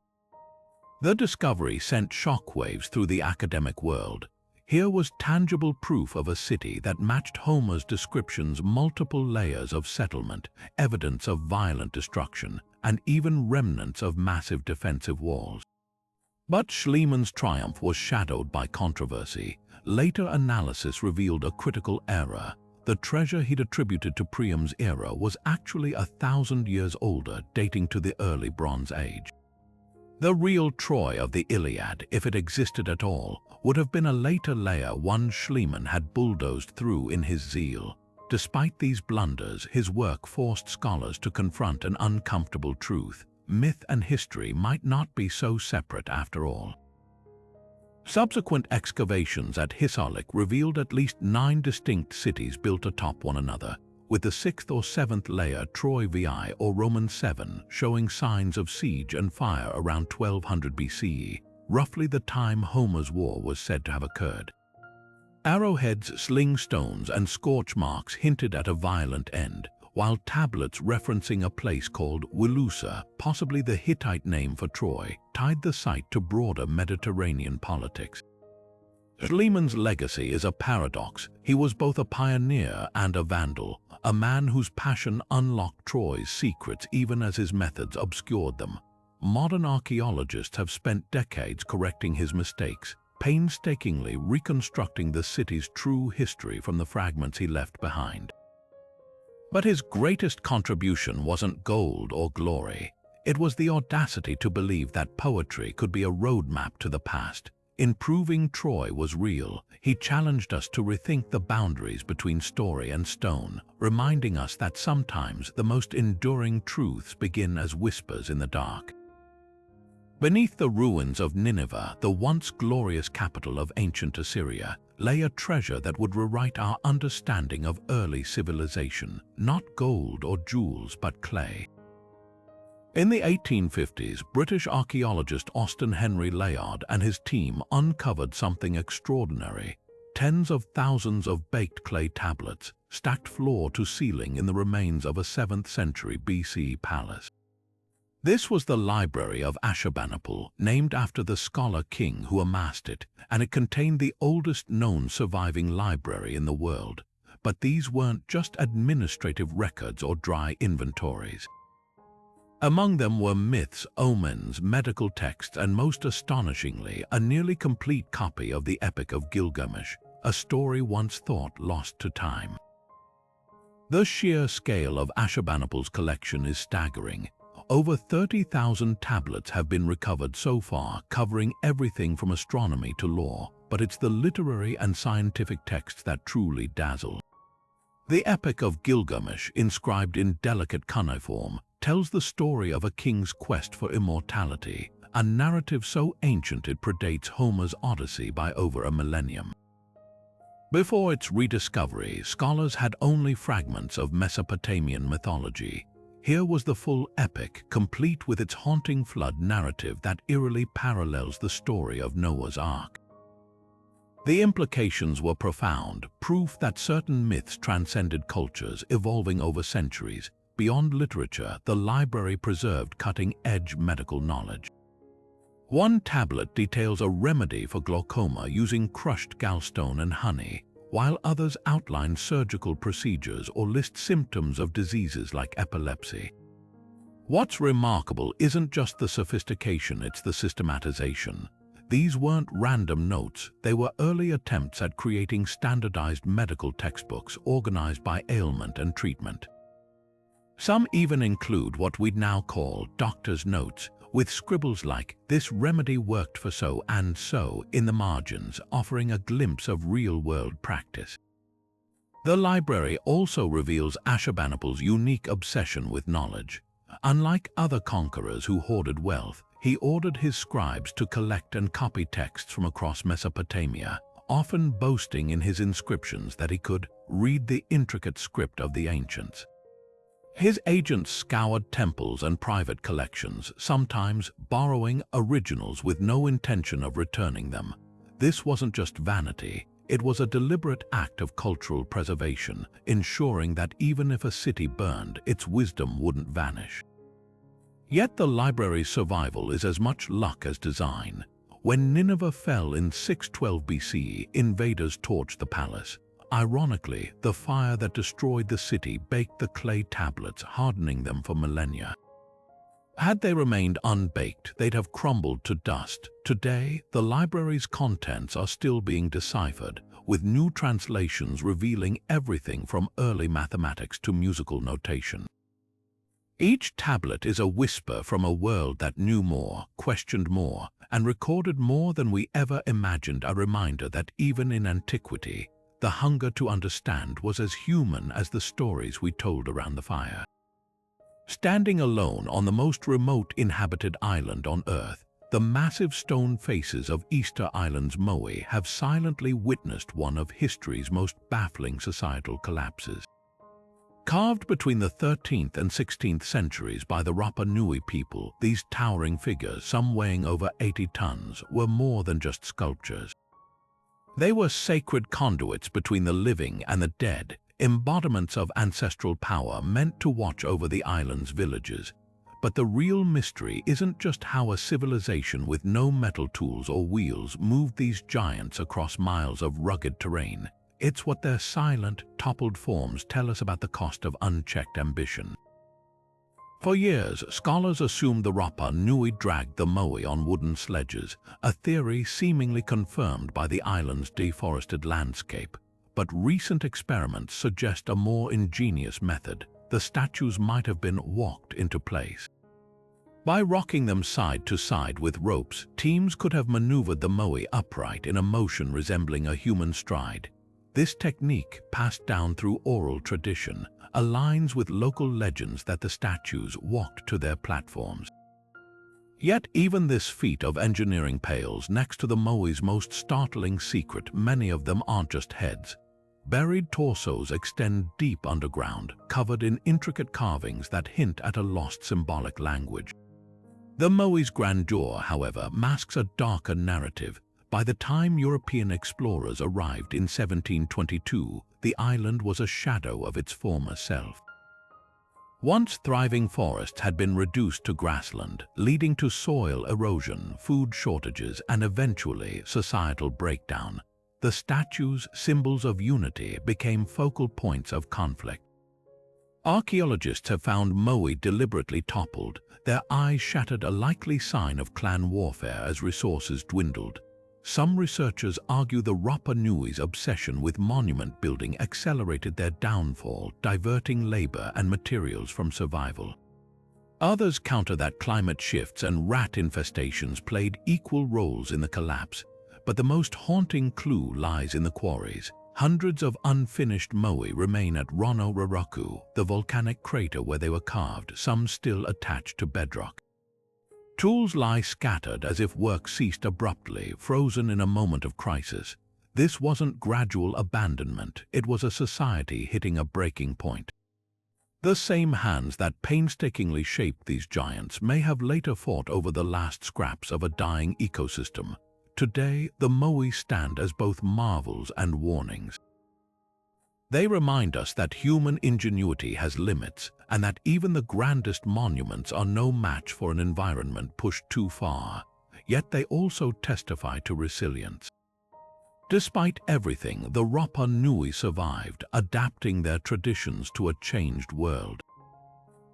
Speaker 1: The discovery sent shockwaves through the academic world. Here was tangible proof of a city that matched Homer's descriptions: multiple layers of settlement, evidence of violent destruction, and even remnants of massive defensive walls. But Schliemann's triumph was shadowed by controversy. Later analysis revealed a critical error. The treasure he'd attributed to Priam's era was actually 1,000 years older, dating to the early Bronze Age. The real Troy of the Iliad, if it existed at all, would have been a later layer one Schliemann had bulldozed through in his zeal. Despite these blunders, his work forced scholars to confront an uncomfortable truth: myth and history might not be so separate after all. Subsequent excavations at Hisarlik revealed at least 9 distinct cities built atop one another, with the 6th or 7th layer, Troy VI or Roman 7, showing signs of siege and fire around 1200 BCE, roughly the time Homer's war was said to have occurred. Arrowheads, sling stones, and scorch marks hinted at a violent end, while tablets referencing a place called Wilusa, possibly the Hittite name for Troy, tied the site to broader Mediterranean politics. Schliemann's legacy is a paradox. He was both a pioneer and a vandal, a man whose passion unlocked Troy's secrets even as his methods obscured them. Modern archaeologists have spent decades correcting his mistakes, painstakingly reconstructing the city's true history from the fragments he left behind. But his greatest contribution wasn't gold or glory. It was the audacity to believe that poetry could be a roadmap to the past. In proving Troy was real, he challenged us to rethink the boundaries between story and stone, reminding us that sometimes the most enduring truths begin as whispers in the dark. Beneath the ruins of Nineveh, the once glorious capital of ancient Assyria, lay a treasure that would rewrite our understanding of early civilization: not gold or jewels, but clay. In the 1850s, British archaeologist Austen Henry Layard and his team uncovered something extraordinary: tens of thousands of baked clay tablets, stacked floor to ceiling in the remains of a 7th century BC palace. This was the Library of Ashurbanipal, named after the scholar king who amassed it, and it contained the oldest known surviving library in the world. But these weren't just administrative records or dry inventories. Among them were myths, omens, medical texts, and most astonishingly, a nearly complete copy of the Epic of Gilgamesh, a story once thought lost to time. The sheer scale of Ashurbanipal's collection is staggering. Over 30,000 tablets have been recovered so far, covering everything from astronomy to law, but it's the literary and scientific texts that truly dazzle. The Epic of Gilgamesh, inscribed in delicate cuneiform, tells the story of a king's quest for immortality, a narrative so ancient it predates Homer's Odyssey by over a millennium. Before its rediscovery, scholars had only fragments of Mesopotamian mythology. Here was the full epic, complete with its haunting flood narrative that eerily parallels the story of Noah's Ark. The implications were profound, proof that certain myths transcended cultures, evolving over centuries. Beyond literature, the library preserved cutting-edge medical knowledge. One tablet details a remedy for glaucoma using crushed gallstone and honey, while others outline surgical procedures or list symptoms of diseases like epilepsy. What's remarkable isn't just the sophistication, it's the systematization. These weren't random notes, they were early attempts at creating standardized medical textbooks organized by ailment and treatment. Some even include what we'd now call doctor's notes, with scribbles like, "This remedy worked for so and so" in the margins, offering a glimpse of real-world practice. The library also reveals Ashurbanipal's unique obsession with knowledge. Unlike other conquerors who hoarded wealth, he ordered his scribes to collect and copy texts from across Mesopotamia, often boasting in his inscriptions that he could read the intricate script of the ancients. His agents scoured temples and private collections, sometimes borrowing originals with no intention of returning them. This wasn't just vanity, it was a deliberate act of cultural preservation, ensuring that even if a city burned, its wisdom wouldn't vanish. Yet the library's survival is as much luck as design. When Nineveh fell in 612 BC, invaders torched the palace. Ironically, the fire that destroyed the city baked the clay tablets, hardening them for millennia. Had they remained unbaked, they'd have crumbled to dust. Today, the library's contents are still being deciphered, with new translations revealing everything from early mathematics to musical notation. Each tablet is a whisper from a world that knew more, questioned more, and recorded more than we ever imagined, a reminder that even in antiquity, the hunger to understand was as human as the stories we told around the fire. Standing alone on the most remote inhabited island on Earth, the massive stone faces of Easter Island's Moe have silently witnessed one of history's most baffling societal collapses. Carved between the 13th and 16th centuries by the Rapa Nui people, these towering figures, some weighing over 80 tons, were more than just sculptures. They were sacred conduits between the living and the dead, embodiments of ancestral power meant to watch over the island's villages. But the real mystery isn't just how a civilization with no metal tools or wheels moved these giants across miles of rugged terrain. It's what their silent, toppled forms tell us about the cost of unchecked ambition. For years, scholars assumed the Rapa Nui dragged the Moe on wooden sledges, a theory seemingly confirmed by the island's deforested landscape. But recent experiments suggest a more ingenious method. The statues might have been walked into place. By rocking them side to side with ropes, teams could have maneuvered the Moe upright in a motion resembling a human stride. This technique, passed down through oral tradition, aligns with local legends that the statues walked to their platforms. Yet even this feat of engineering pales next to the Moe's most startling secret. Many of them aren't just heads. Buried torsos extend deep underground, covered in intricate carvings that hint at a lost symbolic language. The Moe's grandeur, however, masks a darker narrative. By the time European explorers arrived in 1722, the island was a shadow of its former self. Once thriving forests had been reduced to grassland, leading to soil erosion, food shortages, and eventually societal breakdown. The statues, symbols of unity, became focal points of conflict. Archaeologists have found Moe deliberately toppled, their eyes shattered, a likely sign of clan warfare as resources dwindled. Some researchers argue the Rapa Nui's obsession with monument building accelerated their downfall, diverting labor and materials from survival. Others counter that climate shifts and rat infestations played equal roles in the collapse. But the most haunting clue lies in the quarries. Hundreds of unfinished Moe remain at Rono Raraku, the volcanic crater where they were carved, some still attached to bedrock. Tools lie scattered as if work ceased abruptly, frozen in a moment of crisis. This wasn't gradual abandonment, it was a society hitting a breaking point. The same hands that painstakingly shaped these giants may have later fought over the last scraps of a dying ecosystem. Today, the Moe stand as both marvels and warnings. They remind us that human ingenuity has limits, and that even the grandest monuments are no match for an environment pushed too far. Yet they also testify to resilience. Despite everything, the Rapa Nui survived, adapting their traditions to a changed world.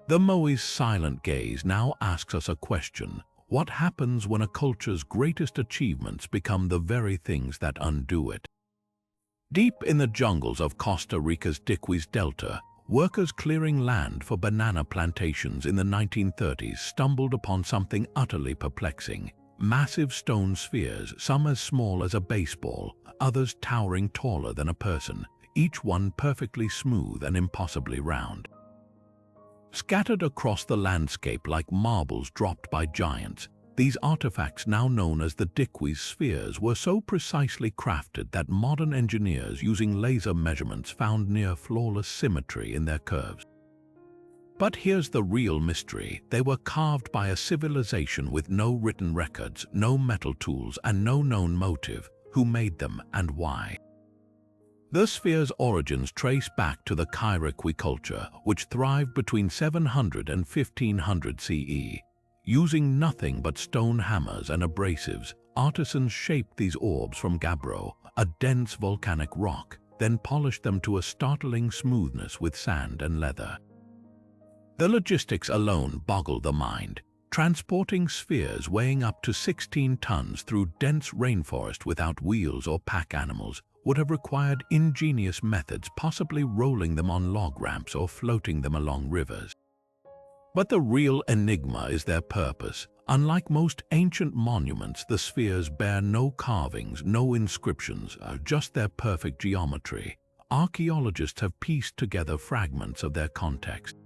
Speaker 1: The Moe's silent gaze now asks us a question. What happens when a culture's greatest achievements become the very things that undo it? Deep in the jungles of Costa Rica's Diquis Delta, workers clearing land for banana plantations in the 1930s stumbled upon something utterly perplexing. Massive stone spheres, some as small as a baseball, others towering taller than a person, each one perfectly smooth and impossibly round. Scattered across the landscape like marbles dropped by giants, these artifacts, now known as the Dickwys spheres, were so precisely crafted that modern engineers using laser measurements found near flawless symmetry in their curves. But here's the real mystery. They were carved by a civilization with no written records, no metal tools, and no known motive. Who made them and why? The sphere's origins trace back to the Chiraqui culture, which thrived between 700 and 1500 CE. Using nothing but stone hammers and abrasives, artisans shaped these orbs from gabbro, a dense volcanic rock, then polished them to a startling smoothness with sand and leather. The logistics alone boggle the mind. Transporting spheres weighing up to 16 tons through dense rainforest without wheels or pack animals would have required ingenious methods, possibly rolling them on log ramps or floating them along rivers. But the real enigma is their purpose. Unlike most ancient monuments, the spheres bear no carvings, no inscriptions, just their perfect geometry. Archaeologists have pieced together fragments of their context.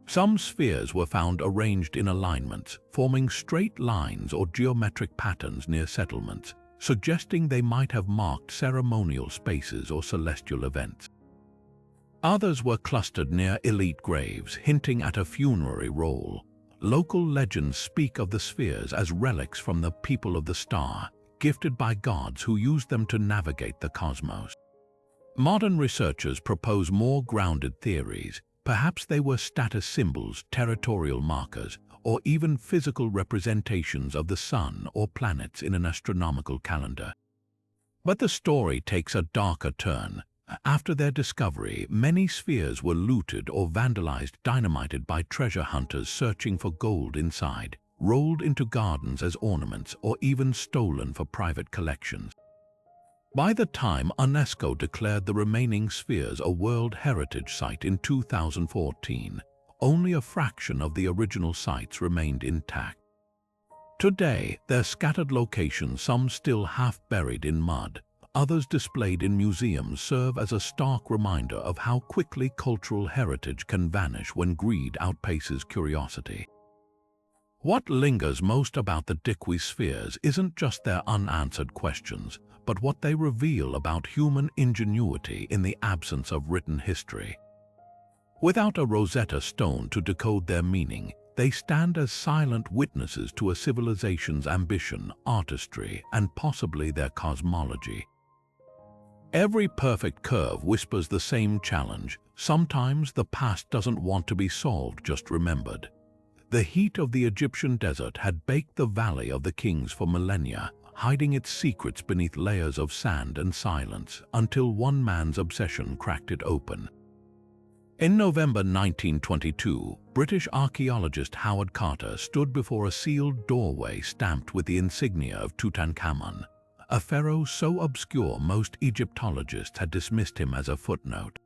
Speaker 1: Some spheres were found arranged in alignments, forming straight lines or geometric patterns near settlements, suggesting they might have marked ceremonial spaces or celestial events. Others were clustered near elite graves, hinting at a funerary role. Local legends speak of the spheres as relics from the people of the star, gifted by gods who used them to navigate the cosmos. Modern researchers propose more grounded theories. Perhaps they were status symbols, territorial markers, or even physical representations of the sun or planets in an astronomical calendar. But the story takes a darker turn. After their discovery, many spheres were looted or vandalized, dynamited by treasure hunters searching for gold inside, rolled into gardens as ornaments, or even stolen for private collections. By the time UNESCO declared the remaining spheres a World Heritage Site in 2014, only a fraction of the original sites remained intact. Today, their scattered locations, some still half buried in mud, others displayed in museums, serve as a stark reminder of how quickly cultural heritage can vanish when greed outpaces curiosity. What lingers most about the Dickwys spheres isn't just their unanswered questions, but what they reveal about human ingenuity in the absence of written history. Without a Rosetta Stone to decode their meaning, they stand as silent witnesses to a civilization's ambition, artistry, and possibly their cosmology. Every perfect curve whispers the same challenge. Sometimes the past doesn't want to be solved, just remembered. The heat of the Egyptian desert had baked the Valley of the Kings for millennia, hiding its secrets beneath layers of sand and silence, until one man's obsession cracked it open. In November 1922, British archaeologist Howard Carter stood before a sealed doorway stamped with the insignia of Tutankhamun, a pharaoh so obscure most Egyptologists had dismissed him as a footnote.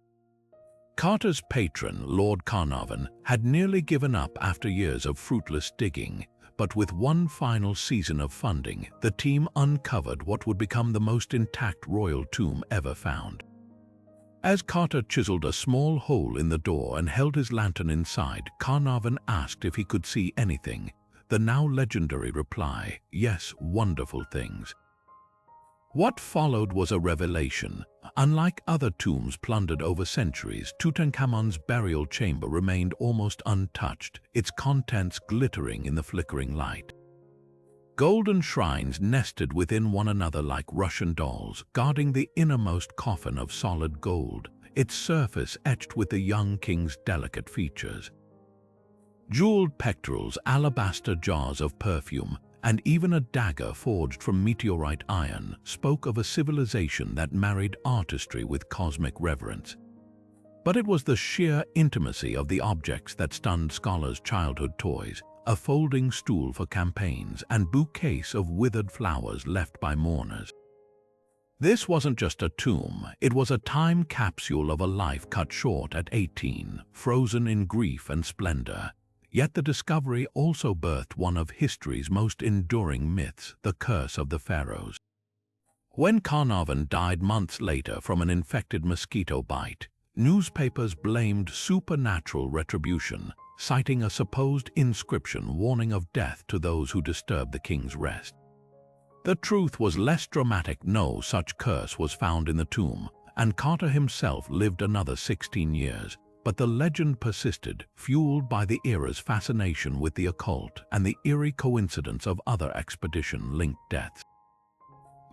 Speaker 1: Carter's patron, Lord Carnarvon, had nearly given up after years of fruitless digging, but with one final season of funding, the team uncovered what would become the most intact royal tomb ever found. As Carter chiseled a small hole in the door and held his lantern inside, Carnarvon asked if he could see anything. The now legendary reply, "Yes, wonderful things." What followed was a revelation. Unlike other tombs plundered over centuries, Tutankhamun's burial chamber remained almost untouched, its contents glittering in the flickering light. Golden shrines nested within one another like Russian dolls, guarding the innermost coffin of solid gold, its surface etched with the young king's delicate features. Jeweled pectorals, alabaster jars of perfume, and even a dagger forged from meteorite iron spoke of a civilization that married artistry with cosmic reverence. But it was the sheer intimacy of the objects that stunned scholars' childhood toys, a folding stool for campaigns and bouquets of withered flowers left by mourners. This wasn't just a tomb, it was a time capsule of a life cut short at 18, frozen in grief and splendor. Yet the discovery also birthed one of history's most enduring myths, the curse of the pharaohs. When Carnarvon died months later from an infected mosquito bite, newspapers blamed supernatural retribution, citing a supposed inscription warning of death to those who disturbed the king's rest. The truth was less dramatic. No such curse was found in the tomb, and Carter himself lived another 16 years. But the legend persisted, fueled by the era's fascination with the occult and the eerie coincidence of other expedition-linked deaths.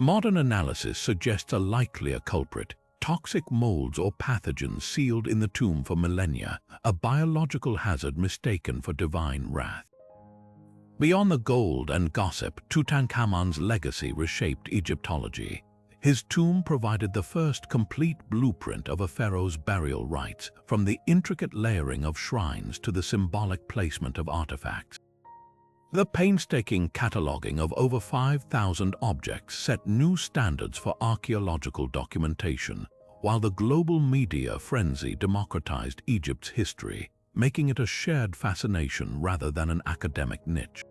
Speaker 1: Modern analysis suggests a likelier culprit: toxic molds or pathogens sealed in the tomb for millennia, a biological hazard mistaken for divine wrath. Beyond the gold and gossip, Tutankhamun's legacy reshaped Egyptology. His tomb provided the first complete blueprint of a pharaoh's burial rites, from the intricate layering of shrines to the symbolic placement of artifacts. The painstaking cataloging of over 5,000 objects set new standards for archaeological documentation, while the global media frenzy democratized Egypt's history, making it a shared fascination rather than an academic niche.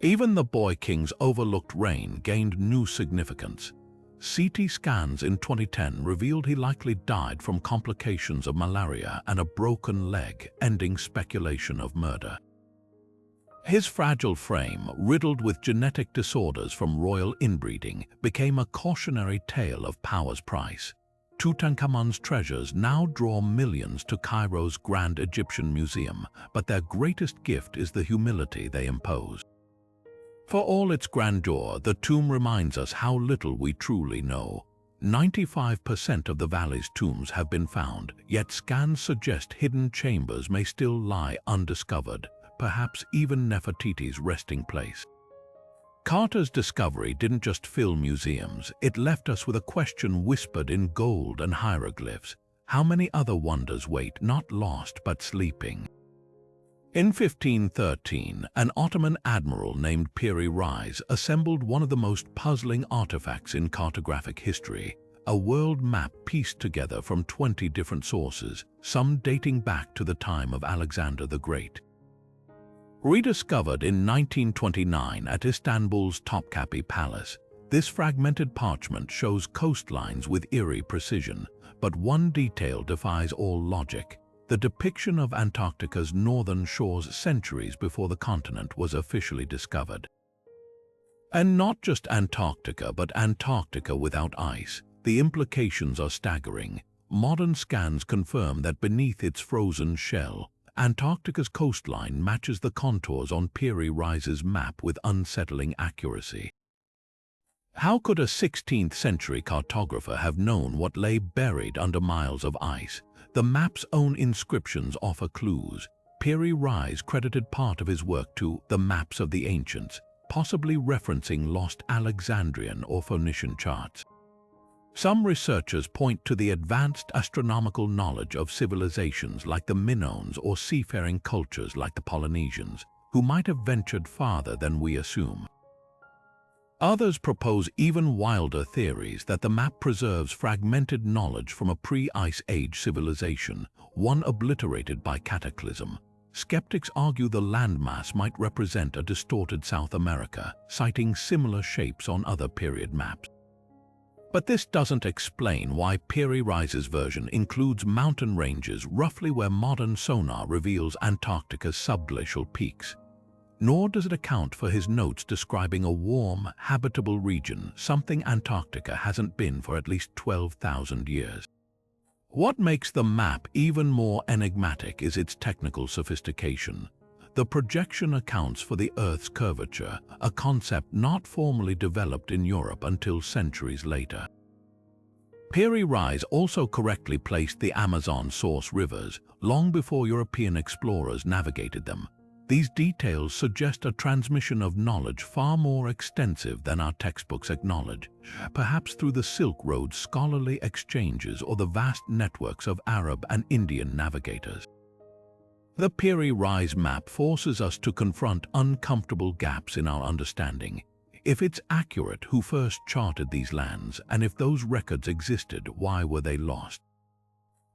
Speaker 1: Even the boy king's overlooked reign gained new significance. CT scans in 2010 revealed he likely died from complications of malaria and a broken leg, ending speculation of murder. His fragile frame, riddled with genetic disorders from royal inbreeding, became a cautionary tale of power's price. Tutankhamun's treasures now draw millions to Cairo's Grand Egyptian Museum, but their greatest gift is the humility they impose. For all its grandeur, the tomb reminds us how little we truly know. 95% of the valley's tombs have been found, yet scans suggest hidden chambers may still lie undiscovered, perhaps even Nefertiti's resting place. Carter's discovery didn't just fill museums, it left us with a question whispered in gold and hieroglyphs: how many other wonders wait, not lost but sleeping? In 1513, an Ottoman admiral named Piri Reis assembled one of the most puzzling artifacts in cartographic history, a world map pieced together from 20 different sources, some dating back to the time of Alexander the Great. Rediscovered in 1929 at Istanbul's Topkapi Palace, this fragmented parchment shows coastlines with eerie precision, but one detail defies all logic: the depiction of Antarctica's northern shores centuries before the continent was officially discovered. And not just Antarctica, but Antarctica without ice. The implications are staggering. Modern scans confirm that beneath its frozen shell, Antarctica's coastline matches the contours on Piri Reis's map with unsettling accuracy. How could a 16th-century cartographer have known what lay buried under miles of ice? The map's own inscriptions offer clues. Piri Reis credited part of his work to the maps of the ancients, possibly referencing lost Alexandrian or Phoenician charts. Some researchers point to the advanced astronomical knowledge of civilizations like the Minoans or seafaring cultures like the Polynesians, who might have ventured farther than we assume. Others propose even wilder theories that the map preserves fragmented knowledge from a pre-Ice Age civilization, one obliterated by cataclysm. Skeptics argue the landmass might represent a distorted South America, citing similar shapes on other period maps. But this doesn't explain why Piri Reis's version includes mountain ranges roughly where modern sonar reveals Antarctica's subglacial peaks. Nor does it account for his notes describing a warm, habitable region, something Antarctica hasn't been for at least 12,000 years. What makes the map even more enigmatic is its technical sophistication. The projection accounts for the Earth's curvature, a concept not formally developed in Europe until centuries later. Piri Reis also correctly placed the Amazon source rivers long before European explorers navigated them. These details suggest a transmission of knowledge far more extensive than our textbooks acknowledge, perhaps through the Silk Road's scholarly exchanges or the vast networks of Arab and Indian navigators. The Piri Reis map forces us to confront uncomfortable gaps in our understanding. If it's accurate, who first charted these lands, and if those records existed, why were they lost?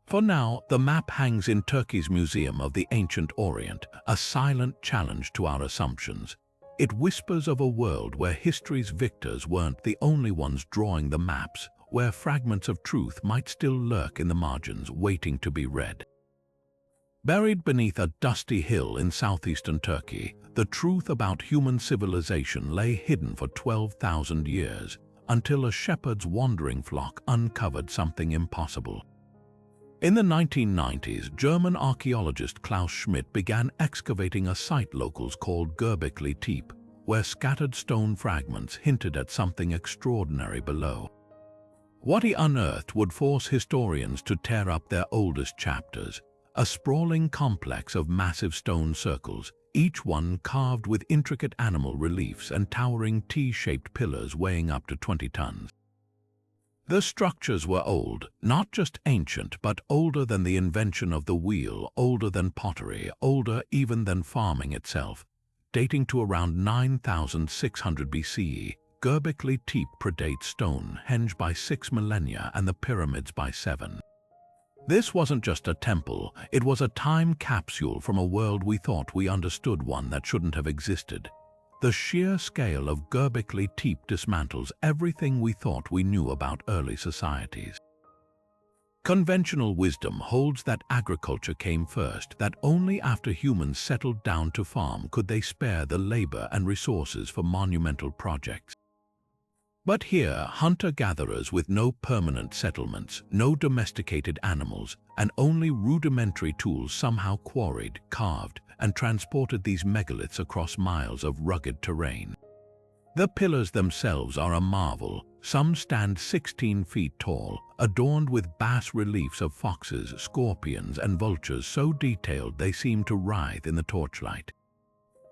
Speaker 1: For now, the map hangs in Turkey's Museum of the Ancient Orient, a silent challenge to our assumptions. It whispers of a world where history's victors weren't the only ones drawing the maps, where fragments of truth might still lurk in the margins, waiting to be read. Buried beneath a dusty hill in southeastern Turkey, the truth about human civilization lay hidden for 12,000 years, until a shepherd's wandering flock uncovered something impossible. In the 1990s, German archaeologist Klaus Schmidt began excavating a site locals called Göbekli Tepe, where scattered stone fragments hinted at something extraordinary below. What he unearthed would force historians to tear up their oldest chapters, a sprawling complex of massive stone circles, each one carved with intricate animal reliefs and towering T-shaped pillars weighing up to 20 tons. The structures were old, not just ancient, but older than the invention of the wheel, older than pottery, older even than farming itself. Dating to around 9,600 BCE, Göbekli Tepe predates Stonehenge by 6 millennia and the pyramids by 7. This wasn't just a temple, it was a time capsule from a world we thought we understood, one that shouldn't have existed. The sheer scale of Göbekli Tepe dismantles everything we thought we knew about early societies. Conventional wisdom holds that agriculture came first, that only after humans settled down to farm could they spare the labor and resources for monumental projects. But here, hunter-gatherers with no permanent settlements, no domesticated animals, and only rudimentary tools somehow quarried, carved, and transported these megaliths across miles of rugged terrain. The pillars themselves are a marvel. Some stand 16 feet tall, adorned with bas-reliefs of foxes, scorpions, and vultures so detailed they seem to writhe in the torchlight.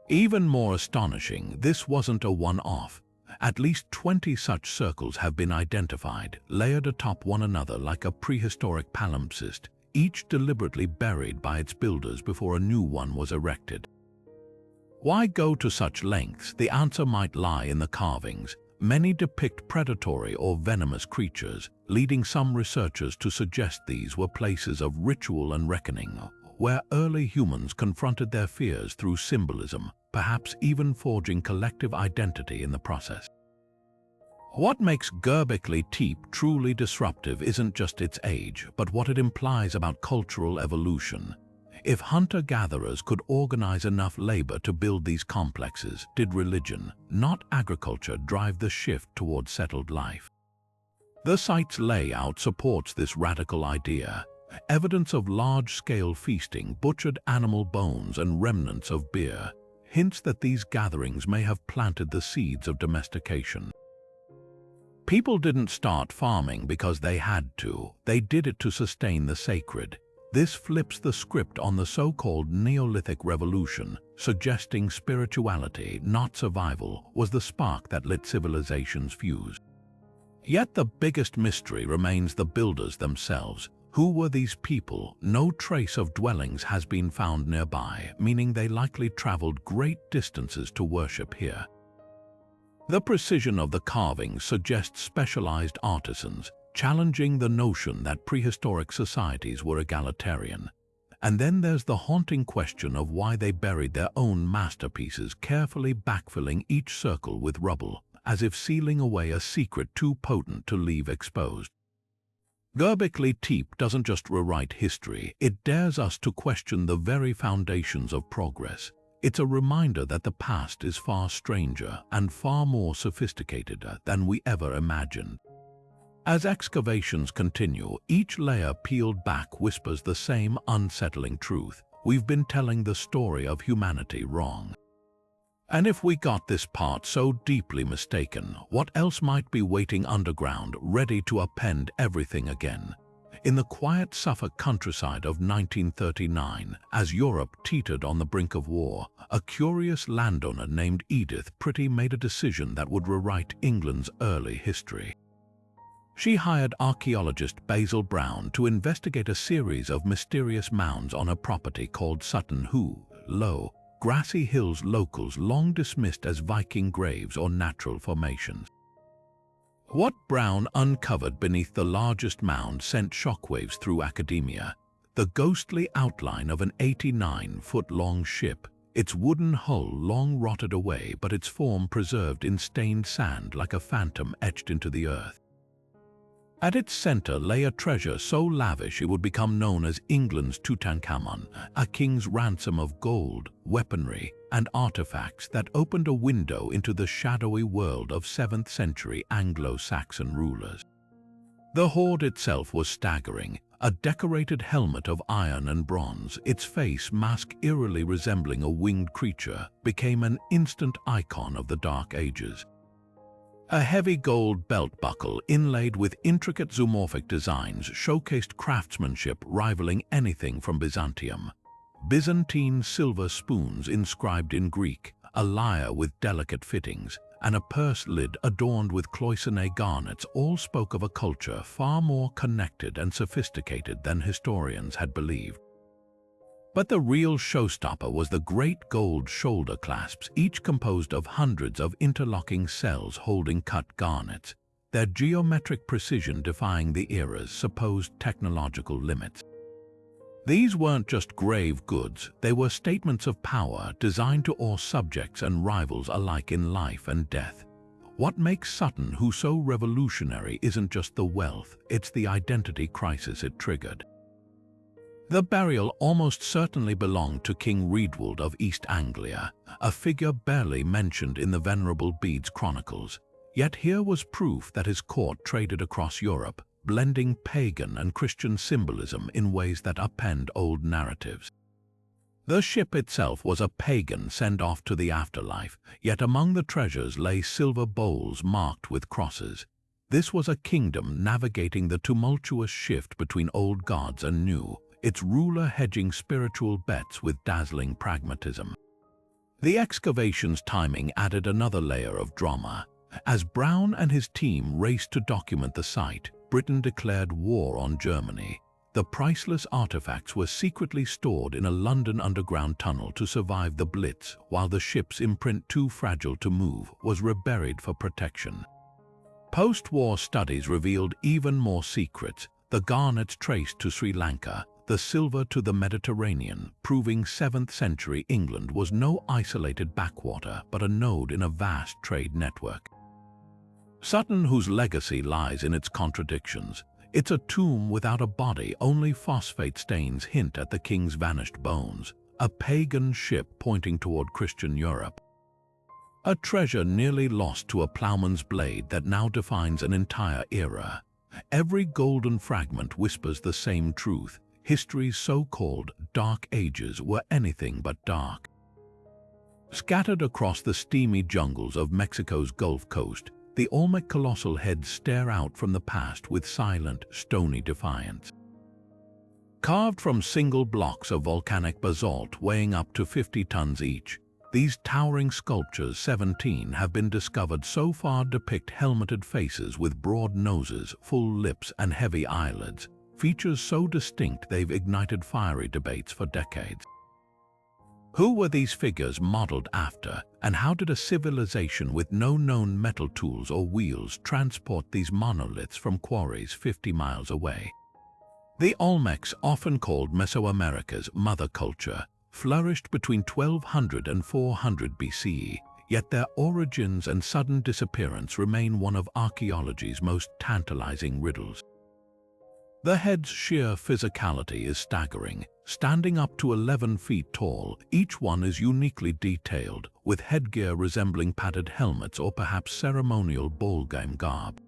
Speaker 1: Even more astonishing, this wasn't a one-off. At least 20 such circles have been identified, layered atop one another like a prehistoric palimpsest, each deliberately buried by its builders before a new one was erected. Why go to such lengths? The answer might lie in the carvings. Many depict predatory or venomous creatures, leading some researchers to suggest these were places of ritual and reckoning, where early humans confronted their fears through symbolism, perhaps even forging collective identity in the process. What makes Göbekli Tepe truly disruptive isn't just its age, but what it implies about cultural evolution. If hunter-gatherers could organize enough labor to build these complexes, did religion, not agriculture, drive the shift toward settled life? The site's layout supports this radical idea. Evidence of large-scale feasting, butchered animal bones, and remnants of beer hints that these gatherings may have planted the seeds of domestication. People didn't start farming because they had to, they did it to sustain the sacred. This flips the script on the so-called Neolithic Revolution, suggesting spirituality, not survival, was the spark that lit civilization's fuse. Yet the biggest mystery remains the builders themselves. Who were these people? No trace of dwellings has been found nearby, meaning they likely traveled great distances to worship here. The precision of the carvings suggests specialized artisans, challenging the notion that prehistoric societies were egalitarian. And then there's the haunting question of why they buried their own masterpieces, carefully backfilling each circle with rubble, as if sealing away a secret too potent to leave exposed. Göbekli Tepe doesn't just rewrite history, it dares us to question the very foundations of progress. It's a reminder that the past is far stranger and far more sophisticated than we ever imagined. As excavations continue, each layer peeled back whispers the same unsettling truth. We've been telling the story of humanity wrong. And if we got this part so deeply mistaken, what else might be waiting underground, ready to upend everything again? In the quiet Suffolk countryside of 1939, as Europe teetered on the brink of war, a curious landowner named Edith Pretty made a decision that would rewrite England's early history. She hired archaeologist Basil Brown to investigate a series of mysterious mounds on a property called Sutton Hoo, Low, grassy hills locals long dismissed as Viking graves or natural formations. What Brown uncovered beneath the largest mound sent shockwaves through academia. The ghostly outline of an 89-foot-long ship, its wooden hull long rotted away but its form preserved in stained sand like a phantom etched into the earth. At its center lay a treasure so lavish it would become known as England's Tutankhamun, a king's ransom of gold, weaponry, and artifacts that opened a window into the shadowy world of 7th-century Anglo-Saxon rulers. The hoard itself was staggering, a decorated helmet of iron and bronze, its face mask eerily resembling a winged creature, became an instant icon of the Dark Ages. A heavy gold belt buckle inlaid with intricate zoomorphic designs showcased craftsmanship rivaling anything from Byzantium. Byzantine silver spoons inscribed in Greek, a lyre with delicate fittings, and a purse lid adorned with cloisonné garnets all spoke of a culture far more connected and sophisticated than historians had believed. But the real showstopper was the great gold shoulder clasps, each composed of hundreds of interlocking cells holding cut garnets, their geometric precision defying the era's supposed technological limits. These weren't just grave goods, they were statements of power designed to awe subjects and rivals alike in life and death. What makes Sutton who so revolutionary isn't just the wealth, it's the identity crisis it triggered. The burial almost certainly belonged to King Redwald of East Anglia, a figure barely mentioned in the Venerable Bede's chronicles. Yet here was proof that his court traded across Europe, blending pagan and Christian symbolism in ways that upend old narratives. The ship itself was a pagan send-off to the afterlife, yet among the treasures lay silver bowls marked with crosses. This was a kingdom navigating the tumultuous shift between old gods and new, its ruler hedging spiritual bets with dazzling pragmatism. The excavation's timing added another layer of drama. As Brown and his team raced to document the site, Britain declared war on Germany. The priceless artifacts were secretly stored in a London underground tunnel to survive the Blitz, while the ship's imprint, too fragile to move, was reburied for protection. Post-war studies revealed even more secrets, the garnets traced to Sri Lanka, the silver to the Mediterranean, proving 7th-century England was no isolated backwater but a node in a vast trade network. Sutton, whose legacy lies in its contradictions. It's a tomb without a body, only phosphate stains hint at the king's vanished bones, a pagan ship pointing toward Christian Europe. A treasure nearly lost to a plowman's blade that now defines an entire era. Every golden fragment whispers the same truth. History's so-called Dark Ages were anything but dark. Scattered across the steamy jungles of Mexico's Gulf Coast, the Olmec colossal heads stare out from the past with silent, stony defiance. Carved from single blocks of volcanic basalt weighing up to 50 tons each, these towering sculptures, 17 have been discovered so far, depict helmeted faces with broad noses, full lips, and heavy eyelids. Features so distinct they've ignited fiery debates for decades. Who were these figures modeled after, and how did a civilization with no known metal tools or wheels transport these monoliths from quarries 50 miles away? The Olmecs, often called Mesoamerica's mother culture, flourished between 1200 and 400 BCE, yet their origins and sudden disappearance remain one of archaeology's most tantalizing riddles. The head's sheer physicality is staggering. Standing up to 11 feet tall, each one is uniquely detailed, with headgear resembling padded helmets or perhaps ceremonial ballgame garb.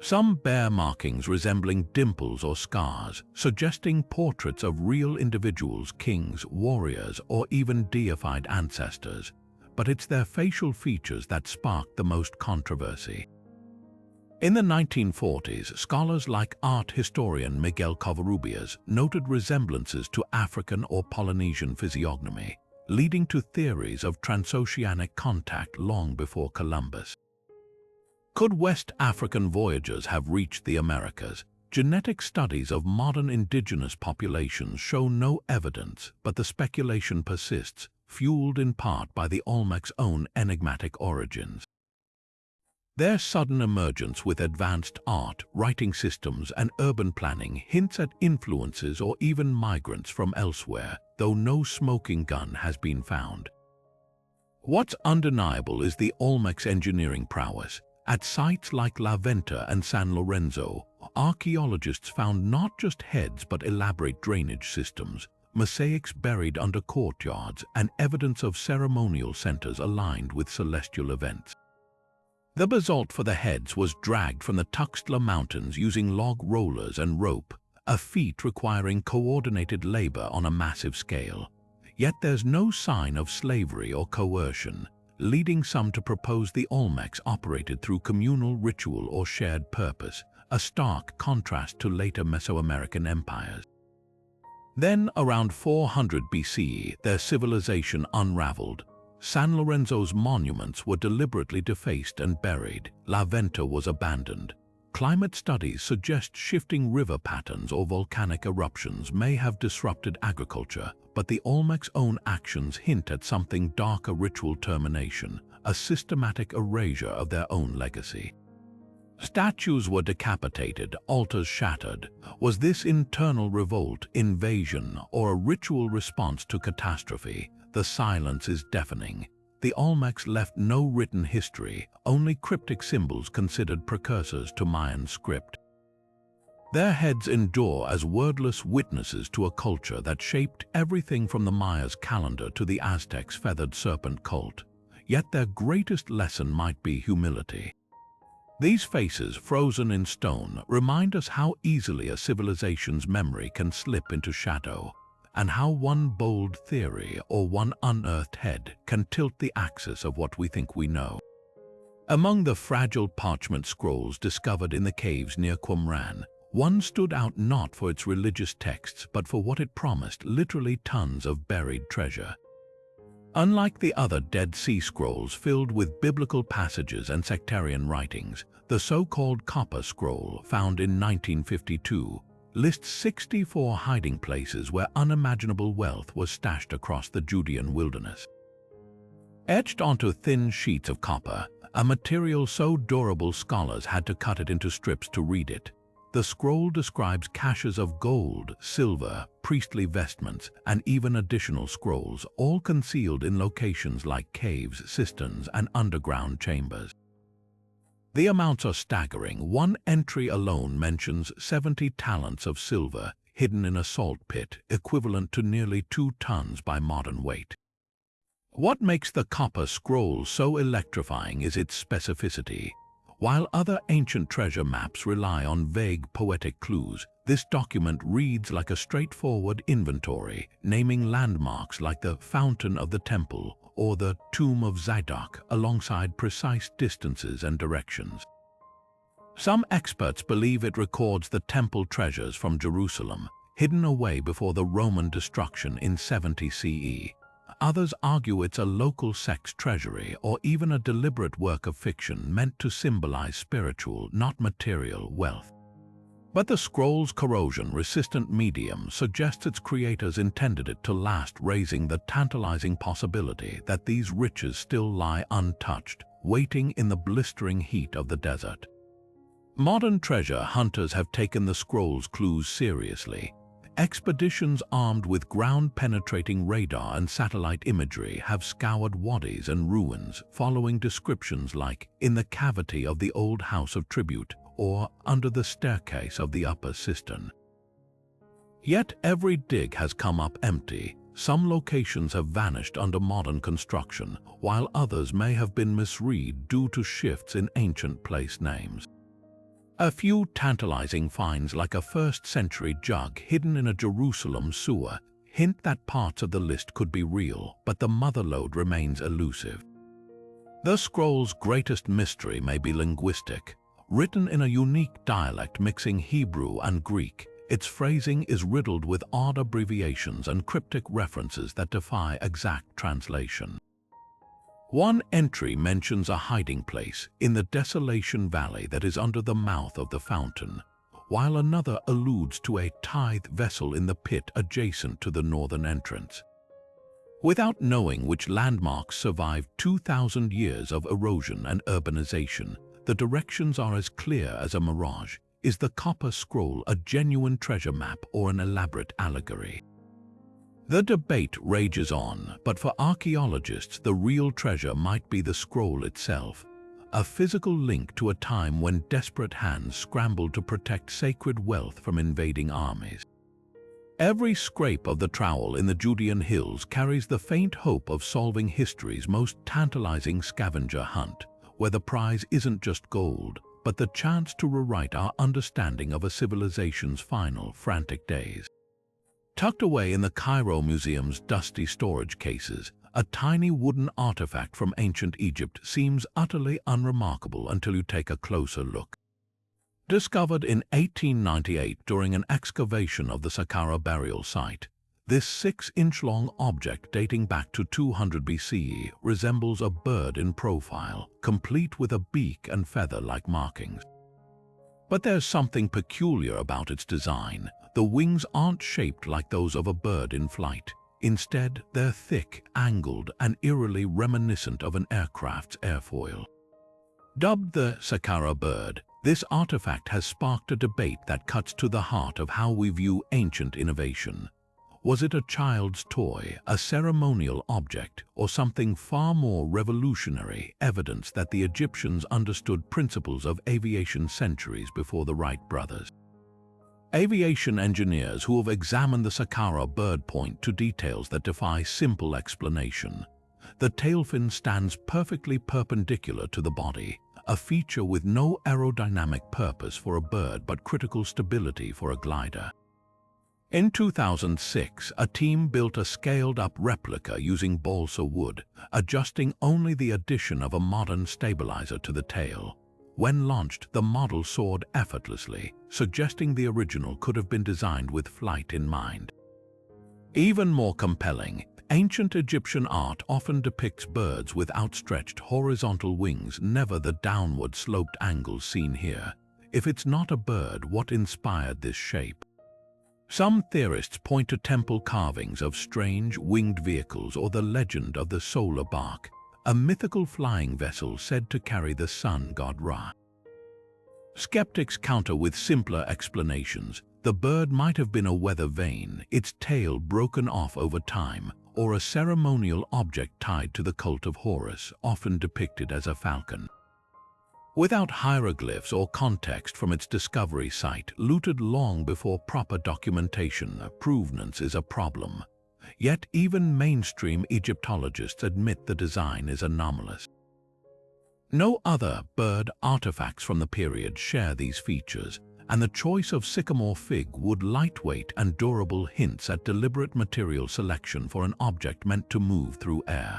Speaker 1: Some bear markings resembling dimples or scars, suggesting portraits of real individuals, kings, warriors, or even deified ancestors. But it's their facial features that spark the most controversy. In the 1940s, scholars like art historian Miguel Covarrubias noted resemblances to African or Polynesian physiognomy, leading to theories of transoceanic contact long before Columbus. Could West African voyagers have reached the Americas? Genetic studies of modern indigenous populations show no evidence, but the speculation persists. fueled in part by the Olmec's own enigmatic origins. Their sudden emergence with advanced art, writing systems, and urban planning hints at influences or even migrants from elsewhere, though no smoking gun has been found. What's undeniable is the Olmec's engineering prowess. At sites like La Venta and San Lorenzo, archaeologists found not just heads but elaborate drainage systems, mosaics buried under courtyards, and evidence of ceremonial centers aligned with celestial events. The basalt for the heads was dragged from the Tuxtla Mountains using log rollers and rope, a feat requiring coordinated labor on a massive scale. Yet there's no sign of slavery or coercion, leading some to propose the Olmecs operated through communal ritual or shared purpose, a stark contrast to later Mesoamerican empires. Then, around 400 BCE, their civilization unraveled. San Lorenzo's monuments were deliberately defaced and buried. La Venta was abandoned. Climate studies suggest shifting river patterns or volcanic eruptions may have disrupted agriculture, but the Olmec's own actions hint at something darker: ritual termination, a systematic erasure of their own legacy. Statues were decapitated, altars shattered. Was this internal revolt, invasion, or a ritual response to catastrophe? The silence is deafening. The Olmecs left no written history, only cryptic symbols considered precursors to Mayan script. Their heads endure as wordless witnesses to a culture that shaped everything from the Mayas' calendar to the Aztecs' feathered serpent cult. Yet their greatest lesson might be humility. These faces, frozen in stone, remind us how easily a civilization's memory can slip into shadow, and how one bold theory or one unearthed head can tilt the axis of what we think we know. Among the fragile parchment scrolls discovered in the caves near Qumran, one stood out not for its religious texts but for what it promised: literally tons of buried treasure. Unlike the other Dead Sea Scrolls filled with biblical passages and sectarian writings, the so-called Copper Scroll, found in 1952, lists 64 hiding places where unimaginable wealth was stashed across the Judean wilderness. Etched onto thin sheets of copper, a material so durable scholars had to cut it into strips to read it, the scroll describes caches of gold, silver, priestly vestments, and even additional scrolls, all concealed in locations like caves, cisterns, and underground chambers. The amounts are staggering. One entry alone mentions 70 talents of silver hidden in a salt pit, equivalent to nearly 2 tons by modern weight. What makes the Copper Scroll so electrifying is its specificity. While other ancient treasure maps rely on vague poetic clues, this document reads like a straightforward inventory, naming landmarks like the Fountain of the Temple or the Tomb of Zadok alongside precise distances and directions. Some experts believe it records the temple treasures from Jerusalem, hidden away before the Roman destruction in 70 CE. Others argue it's a local sect's treasury or even a deliberate work of fiction meant to symbolize spiritual, not material, wealth. But the scroll's corrosion-resistant medium suggests its creators intended it to last, raising the tantalizing possibility that these riches still lie untouched, waiting in the blistering heat of the desert. Modern treasure hunters have taken the scroll's clues seriously. Expeditions armed with ground-penetrating radar and satellite imagery have scoured wadis and ruins, following descriptions like "in the cavity of the old house of tribute" or "under the staircase of the upper cistern." Yet every dig has come up empty. Some locations have vanished under modern construction, while others may have been misread due to shifts in ancient place names. A few tantalizing finds, like a 1st-century jug hidden in a Jerusalem sewer, hint that parts of the list could be real, but the motherlode remains elusive. The scroll's greatest mystery may be linguistic. Written in a unique dialect mixing Hebrew and Greek, its phrasing is riddled with odd abbreviations and cryptic references that defy exact translation. One entry mentions a hiding place in the Desolation Valley that is under the mouth of the fountain, while another alludes to a tithe vessel in the pit adjacent to the northern entrance. Without knowing which landmarks survived 2,000 years of erosion and urbanization, the directions are as clear as a mirage. Is the copper scroll a genuine treasure map or an elaborate allegory? The debate rages on, but for archaeologists, the real treasure might be the scroll itself, a physical link to a time when desperate hands scrambled to protect sacred wealth from invading armies. Every scrape of the trowel in the Judean hills carries the faint hope of solving history's most tantalizing scavenger hunt, where the prize isn't just gold, but the chance to rewrite our understanding of a civilization's final frantic days. Tucked away in the Cairo Museum's dusty storage cases, a tiny wooden artifact from ancient Egypt seems utterly unremarkable until you take a closer look. Discovered in 1898 during an excavation of the Saqqara burial site, this 6-inch-long object dating back to 200 BCE resembles a bird in profile, complete with a beak and feather-like markings. But there's something peculiar about its design. The wings aren't shaped like those of a bird in flight. Instead, they're thick, angled, and eerily reminiscent of an aircraft's airfoil. Dubbed the Saqqara bird, this artifact has sparked a debate that cuts to the heart of how we view ancient innovation. Was it a child's toy, a ceremonial object, or something far more revolutionary, evidence that the Egyptians understood principles of aviation centuries before the Wright brothers? Aviation engineers who have examined the Saqqara bird point to details that defy simple explanation. The tail fin stands perfectly perpendicular to the body, a feature with no aerodynamic purpose for a bird but critical stability for a glider. In 2006, a team built a scaled-up replica using balsa wood, adjusting only the addition of a modern stabilizer to the tail. When launched, the model soared effortlessly, suggesting the original could have been designed with flight in mind. Even more compelling, ancient Egyptian art often depicts birds with outstretched horizontal wings, never the downward-sloped angles seen here. If it's not a bird, what inspired this shape? Some theorists point to temple carvings of strange winged vehicles or the legend of the solar bark, a mythical flying vessel said to carry the sun god Ra. Skeptics counter with simpler explanations. The bird might have been a weather vane, its tail broken off over time, or a ceremonial object tied to the cult of Horus, often depicted as a falcon. Without hieroglyphs or context from its discovery site, looted long before proper documentation, provenance is a problem. Yet even mainstream Egyptologists admit the design is anomalous. No other bird artifacts from the period share these features, and the choice of sycamore fig wood, lightweight and durable, hints at deliberate material selection for an object meant to move through air.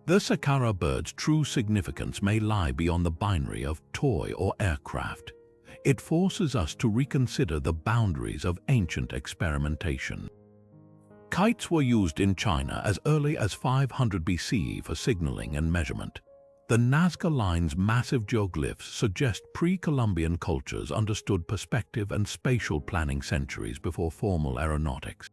Speaker 1: The Saqqara bird's true significance may lie beyond the binary of toy or aircraft. It forces us to reconsider the boundaries of ancient experimentation. Kites were used in China as early as 500 BCE for signaling and measurement. The Nazca Line's massive geoglyphs suggest pre-Columbian cultures understood perspective and spatial planning centuries before formal aeronautics.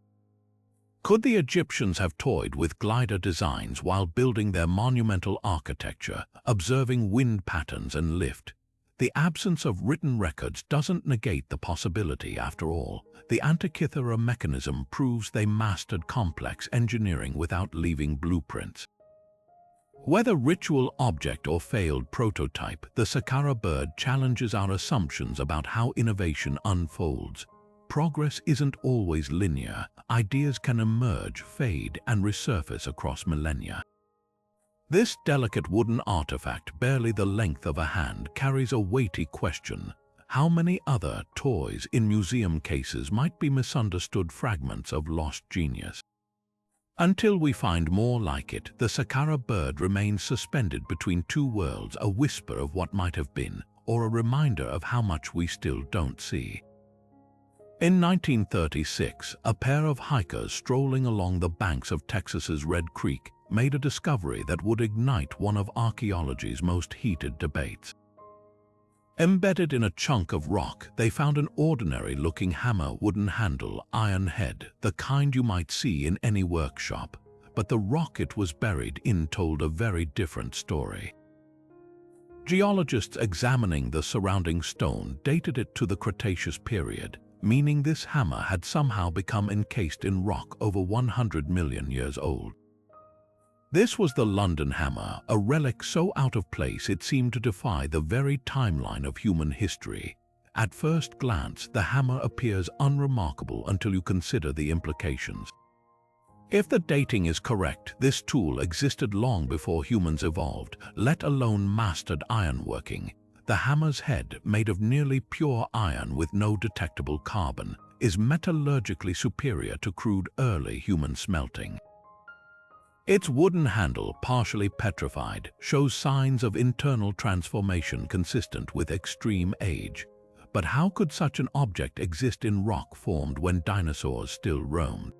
Speaker 1: Could the Egyptians have toyed with glider designs while building their monumental architecture, observing wind patterns and lift? The absence of written records doesn't negate the possibility after all. The Antikythera Mechanism proves they mastered complex engineering without leaving blueprints. Whether ritual object or failed prototype, the Saqqara bird challenges our assumptions about how innovation unfolds. Progress isn't always linear. Ideas can emerge, fade, and resurface across millennia. This delicate wooden artifact, barely the length of a hand, carries a weighty question. How many other toys in museum cases might be misunderstood fragments of lost genius? Until we find more like it, the Saqqara bird remains suspended between two worlds, a whisper of what might have been, or a reminder of how much we still don't see. In 1936, a pair of hikers strolling along the banks of Texas's Red Creek made a discovery that would ignite one of archaeology's most heated debates. Embedded in a chunk of rock, they found an ordinary-looking hammer, wooden handle, iron head, the kind you might see in any workshop. but the rock it was buried in told a very different story. Geologists examining the surrounding stone dated it to the Cretaceous period, meaning this hammer had somehow become encased in rock over 100 million years old. This was the London hammer, a relic so out of place it seemed to defy the very timeline of human history. At first glance, the hammer appears unremarkable until you consider the implications. If the dating is correct, this tool existed long before humans evolved, let alone mastered ironworking. The hammer's head, made of nearly pure iron with no detectable carbon, is metallurgically superior to crude early human smelting. Its wooden handle, partially petrified, shows signs of internal transformation consistent with extreme age. But how could such an object exist in rock formed when dinosaurs still roamed?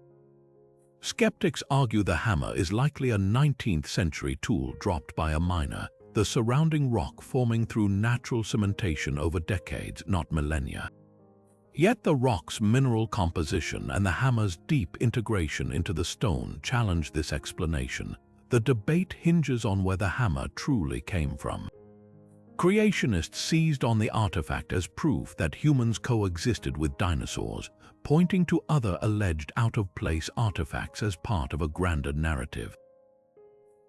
Speaker 1: Skeptics argue the hammer is likely a 19th century tool dropped by a miner, the surrounding rock forming through natural cementation over decades, not millennia. Yet the rock's mineral composition and the hammer's deep integration into the stone challenge this explanation. The debate hinges on where the hammer truly came from. Creationists seized on the artifact as proof that humans coexisted with dinosaurs, pointing to other alleged out-of-place artifacts as part of a grander narrative.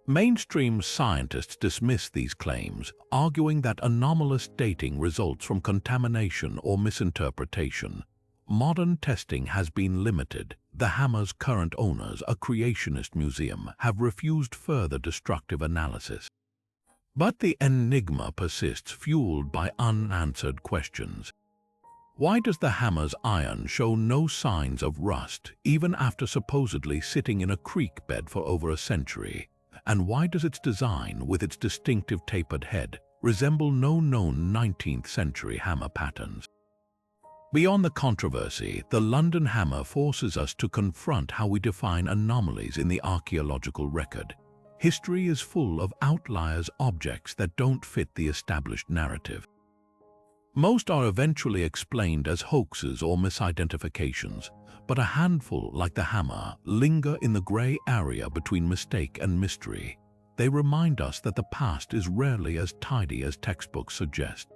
Speaker 1: Mainstream scientists dismiss these claims, arguing that anomalous dating results from contamination or misinterpretation. Modern testing has been limited. The hammer's current owners, a creationist museum, have refused further destructive analysis. But the enigma persists, fueled by unanswered questions. Why does the hammer's iron show no signs of rust, even after supposedly sitting in a creek bed for over a century? And why does its design, with its distinctive tapered head, resemble no known 19th century hammer patterns? Beyond the controversy, the London hammer forces us to confront how we define anomalies in the archaeological record. History is full of outliers, objects that don't fit the established narrative. Most are eventually explained as hoaxes or misidentifications, but a handful, like the hammer, linger in the gray area between mistake and mystery. They remind us that the past is rarely as tidy as textbooks suggest.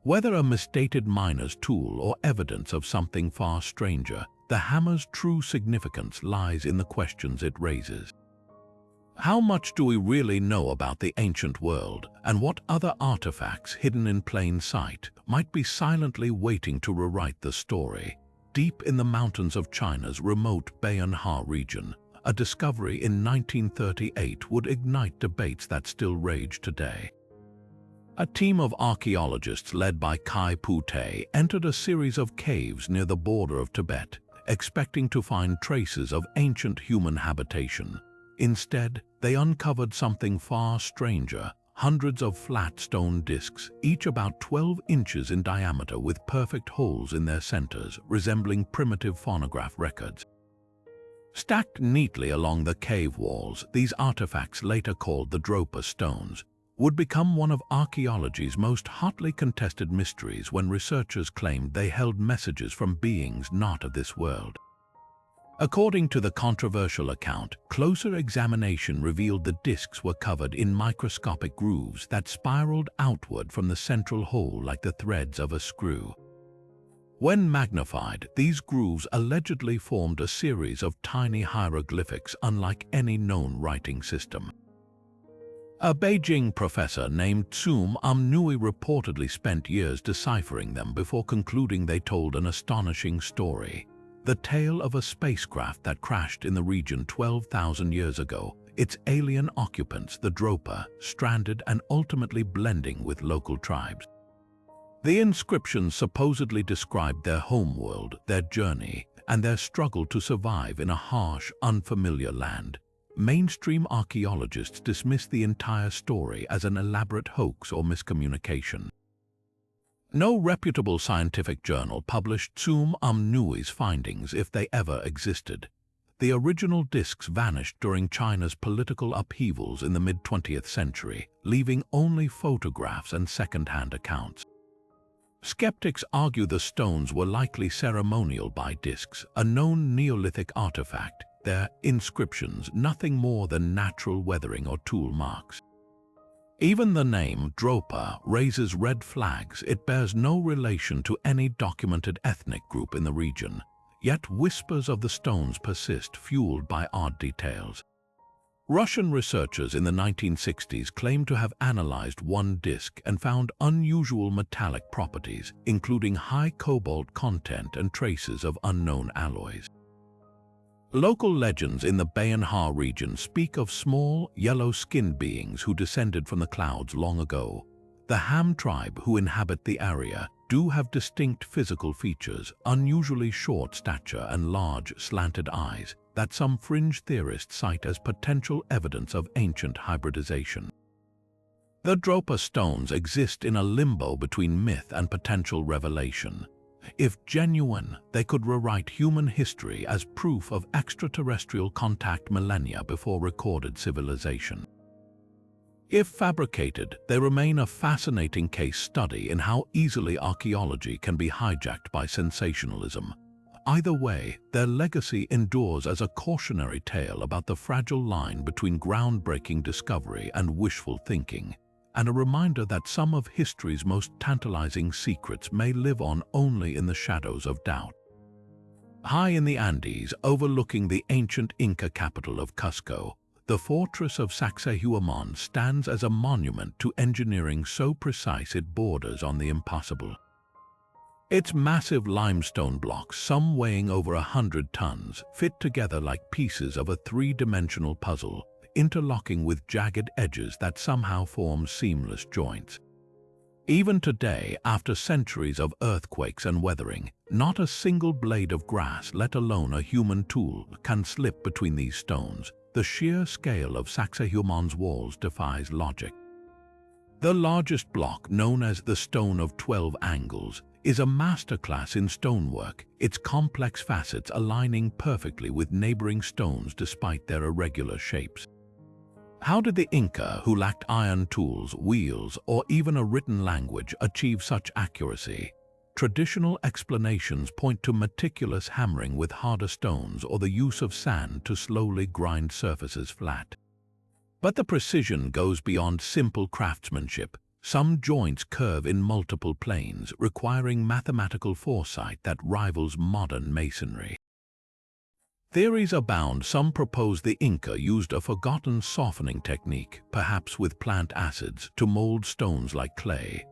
Speaker 1: Whether a misdated miner's tool or evidence of something far stranger, the hammer's true significance lies in the questions it raises. How much do we really know about the ancient world, and what other artifacts hidden in plain sight might be silently waiting to rewrite the story? Deep in the mountains of China's remote Bayern region, a discovery in 1938 would ignite debates that still rage today. A team of archaeologists led by Kai Pu-te entered a series of caves near the border of Tibet, expecting to find traces of ancient human habitation. Instead, they uncovered something far stranger: hundreds of flat stone discs, each about 12 inches in diameter with perfect holes in their centers, resembling primitive phonograph records. Stacked neatly along the cave walls, these artifacts, later called the Dropa stones, would become one of archaeology's most hotly contested mysteries when researchers claimed they held messages from beings not of this world. According to the controversial account, closer examination revealed the discs were covered in microscopic grooves that spiraled outward from the central hole like the threads of a screw. When magnified, these grooves allegedly formed a series of tiny hieroglyphics unlike any known writing system. A Beijing professor named Tsum Amnui reportedly spent years deciphering them before concluding they told an astonishing story: the tale of a spacecraft that crashed in the region 12,000 years ago, its alien occupants, the Dropa, stranded and ultimately blending with local tribes. The inscriptions supposedly described their homeworld, their journey, and their struggle to survive in a harsh, unfamiliar land. Mainstream archaeologists dismiss the entire story as an elaborate hoax or miscommunication. No reputable scientific journal published Tsum Amnui's findings, if they ever existed. The original discs vanished during China's political upheavals in the mid-20th century, leaving only photographs and second-hand accounts. Skeptics argue the stones were likely ceremonial by discs, a known Neolithic artifact They're inscriptions, nothing more than natural weathering or tool marks. Even the name Dropa raises red flags. It bears no relation to any documented ethnic group in the region. Yet whispers of the stones persist, fueled by odd details. Russian researchers in the 1960s claimed to have analyzed one disc and found unusual metallic properties, including high cobalt content and traces of unknown alloys. Local legends in the Bayernha region speak of small, yellow-skinned beings who descended from the clouds long ago. The Ham tribe who inhabit the area do have distinct physical features, unusually short stature and large, slanted eyes, that some fringe theorists cite as potential evidence of ancient hybridization. The Dropa stones exist in a limbo between myth and potential revelation. If genuine, they could rewrite human history as proof of extraterrestrial contact millennia before recorded civilization. If fabricated, they remain a fascinating case study in how easily archaeology can be hijacked by sensationalism. Either way, their legacy endures as a cautionary tale about the fragile line between groundbreaking discovery and wishful thinking, and a reminder that some of history's most tantalizing secrets may live on only in the shadows of doubt. High in the Andes, overlooking the ancient Inca capital of Cusco, the fortress of Sacsayhuaman stands as a monument to engineering so precise it borders on the impossible. Its massive limestone blocks, some weighing over 100 tons, fit together like pieces of a three-dimensional puzzle, interlocking with jagged edges that somehow form seamless joints. Even today, after centuries of earthquakes and weathering, not a single blade of grass, let alone a human tool, can slip between these stones. The sheer scale of Sacsayhuaman's walls defies logic. The largest block, known as the Stone of 12 Angles, is a masterclass in stonework, its complex facets aligning perfectly with neighboring stones despite their irregular shapes. How did the Inca, who lacked iron tools, wheels, or even a written language, achieve such accuracy? Traditional explanations point to meticulous hammering with harder stones or the use of sand to slowly grind surfaces flat. But the precision goes beyond simple craftsmanship. Some joints curve in multiple planes, requiring mathematical foresight that rivals modern masonry. Theories abound. Some propose the Inca used a forgotten softening technique, perhaps with plant acids, to mold stones like clay.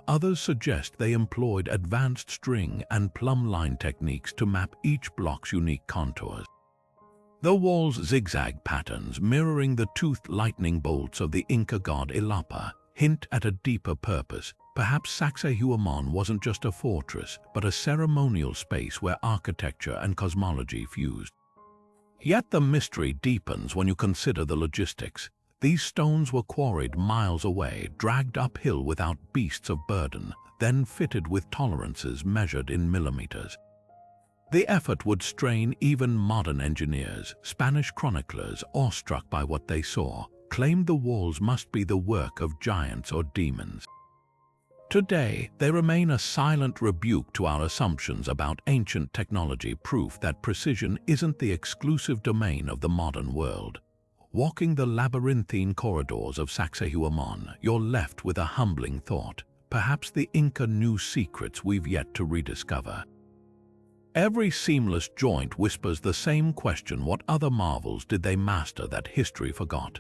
Speaker 1: Others suggest they employed advanced string and plumb line techniques to map each block's unique contours. The walls' zigzag patterns, mirroring the toothed lightning bolts of the Inca god Illapa, hint at a deeper purpose. Perhaps Sacsayhuaman wasn't just a fortress, but a ceremonial space where architecture and cosmology fused. Yet the mystery deepens when you consider the logistics. These stones were quarried miles away, dragged uphill without beasts of burden, then fitted with tolerances measured in millimeters. The effort would strain even modern engineers. Spanish chroniclers, awestruck by what they saw, claimed the walls must be the work of giants or demons. Today, they remain a silent rebuke to our assumptions about ancient technology, proof that precision isn't the exclusive domain of the modern world. Walking the labyrinthine corridors of Sacsayhuaman, you're left with a humbling thought. Perhaps the Inca knew secrets we've yet to rediscover. Every seamless joint whispers the same question: what other marvels did they master that history forgot?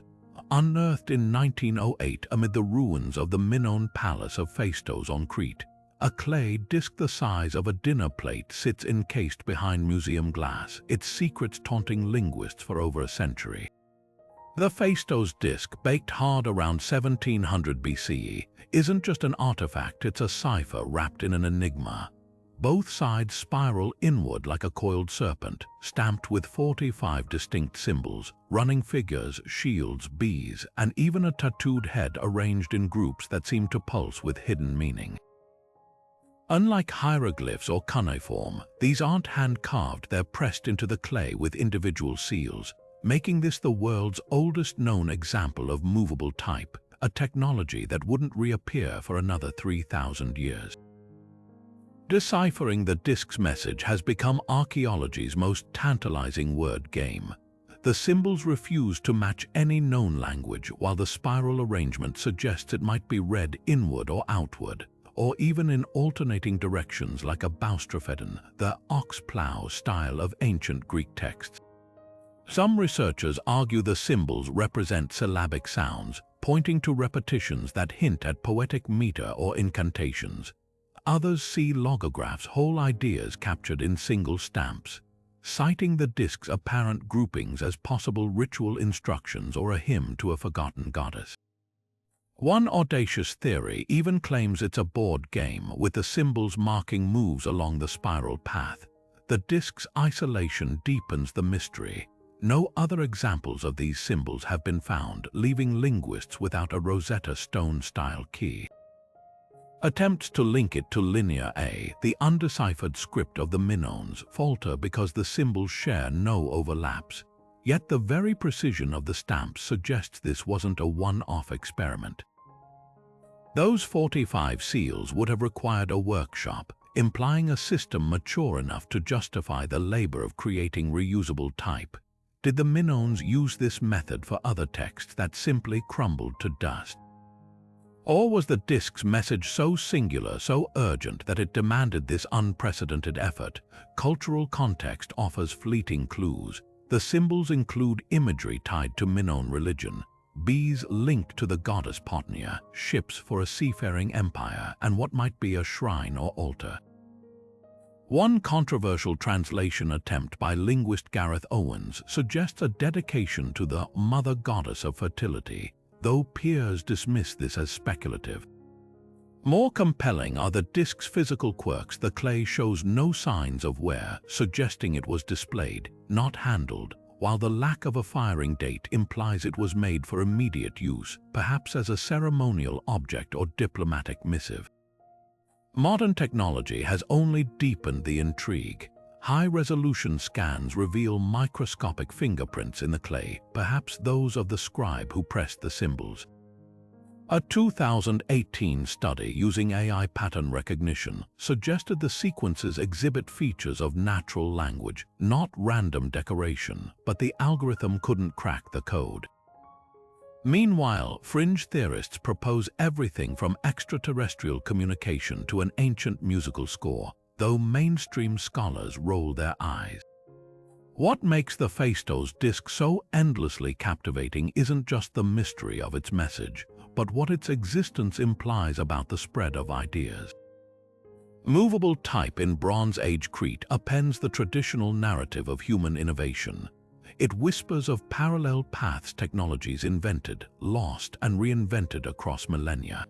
Speaker 1: Unearthed in 1908 amid the ruins of the Minoan Palace of Phaistos on Crete, a clay disc the size of a dinner plate sits encased behind museum glass, its secrets taunting linguists for over a century. The Phaistos disc, baked hard around 1700 BCE, isn't just an artifact, it's a cipher wrapped in an enigma. Both sides spiral inward like a coiled serpent, stamped with 45 distinct symbols, running figures, shields, bees, and even a tattooed head arranged in groups that seem to pulse with hidden meaning. Unlike hieroglyphs or cuneiform, these aren't hand-carved, they're pressed into the clay with individual seals, making this the world's oldest known example of movable type, a technology that wouldn't reappear for another 3,000 years. Deciphering the disc's message has become archaeology's most tantalizing word game. The symbols refuse to match any known language, while the spiral arrangement suggests it might be read inward or outward, or even in alternating directions like a boustrophedon, the ox plow style of ancient Greek texts. Some researchers argue the symbols represent syllabic sounds, pointing to repetitions that hint at poetic meter or incantations. Others see logographs, whole ideas captured in single stamps, citing the disc's apparent groupings as possible ritual instructions or a hymn to a forgotten goddess. One audacious theory even claims it's a board game, with the symbols marking moves along the spiral path. The disc's isolation deepens the mystery. No other examples of these symbols have been found, leaving linguists without a Rosetta Stone-style key. Attempts to link it to Linear A, the undeciphered script of the Minoans, falter because the symbols share no overlaps. Yet the very precision of the stamps suggests this wasn't a one-off experiment. Those 45 seals would have required a workshop, implying a system mature enough to justify the labor of creating reusable type. Did the Minoans use this method for other texts that simply crumbled to dust? Or was the disc's message so singular, so urgent, that it demanded this unprecedented effort? Cultural context offers fleeting clues. The symbols include imagery tied to Minoan religion, bees linked to the goddess Potnia, ships for a seafaring empire, and what might be a shrine or altar. One controversial translation attempt by linguist Gareth Owens suggests a dedication to the mother goddess of fertility, though peers dismiss this as speculative. More compelling are the disc's physical quirks. The clay shows no signs of wear, suggesting it was displayed, not handled, while the lack of a firing date implies it was made for immediate use, perhaps as a ceremonial object or diplomatic missive. Modern technology has only deepened the intrigue. High-resolution scans reveal microscopic fingerprints in the clay, perhaps those of the scribe who pressed the symbols. A 2018 study using AI pattern recognition suggested the sequences exhibit features of natural language, not random decoration, but the algorithm couldn't crack the code. Meanwhile, fringe theorists propose everything from extraterrestrial communication to an ancient musical score, though mainstream scholars roll their eyes. What makes the Phaistos disc so endlessly captivating isn't just the mystery of its message, but what its existence implies about the spread of ideas. Movable type in Bronze Age Crete appends the traditional narrative of human innovation. It whispers of parallel paths, technologies invented, lost, and reinvented across millennia.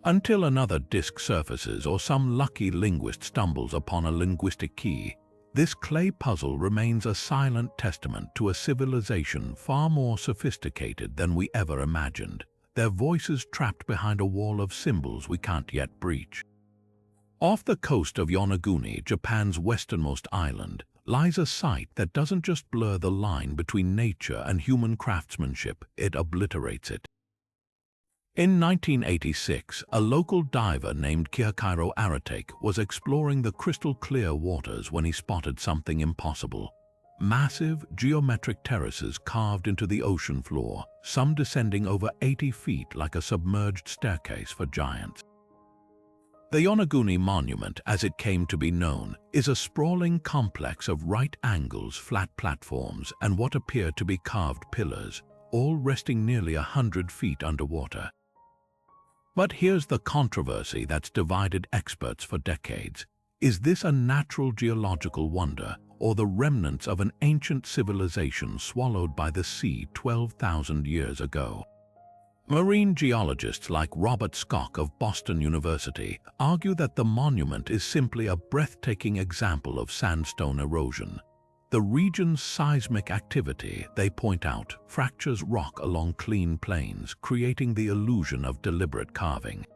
Speaker 1: Until another disc surfaces or some lucky linguist stumbles upon a linguistic key, this clay puzzle remains a silent testament to a civilization far more sophisticated than we ever imagined, their voices trapped behind a wall of symbols we can't yet breach. Off the coast of Yonaguni, Japan's westernmost island, lies a site that doesn't just blur the line between nature and human craftsmanship, it obliterates it. In 1986, a local diver named Kihakairo Aratake was exploring the crystal-clear waters when he spotted something impossible. Massive, geometric terraces carved into the ocean floor, some descending over 80 feet like a submerged staircase for giants. The Yonaguni Monument, as it came to be known, is a sprawling complex of right angles, flat platforms, and what appear to be carved pillars, all resting nearly 100 feet underwater. But here's the controversy that's divided experts for decades. Is this a natural geological wonder, or the remnants of an ancient civilization swallowed by the sea 12,000 years ago? Marine geologists like Robert Skock of Boston University argue that the monument is simply a breathtaking example of sandstone erosion. The region's seismic activity, they point out, fractures rock along clean plains, creating the illusion of deliberate carving.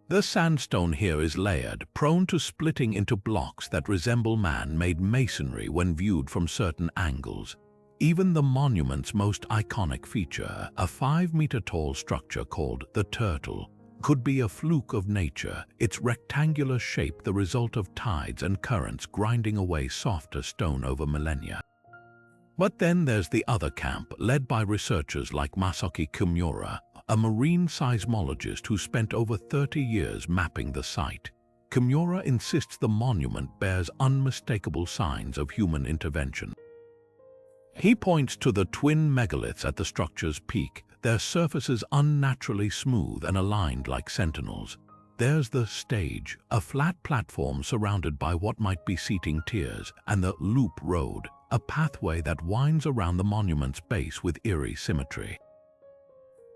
Speaker 1: The sandstone here is layered, prone to splitting into blocks that resemble man-made masonry when viewed from certain angles. Even the monument's most iconic feature, a 5-meter-tall structure called the Turtle, could be a fluke of nature, its rectangular shape the result of tides and currents grinding away softer stone over millennia. But then there's the other camp, led by researchers like Masaki Kimura, a marine seismologist who spent over 30 years mapping the site. Kimura insists the monument bears unmistakable signs of human intervention. He points to the twin megaliths at the structure's peak, their surfaces unnaturally smooth and aligned like sentinels. There's the stage, a flat platform surrounded by what might be seating tiers, and the loop road, a pathway that winds around the monument's base with eerie symmetry.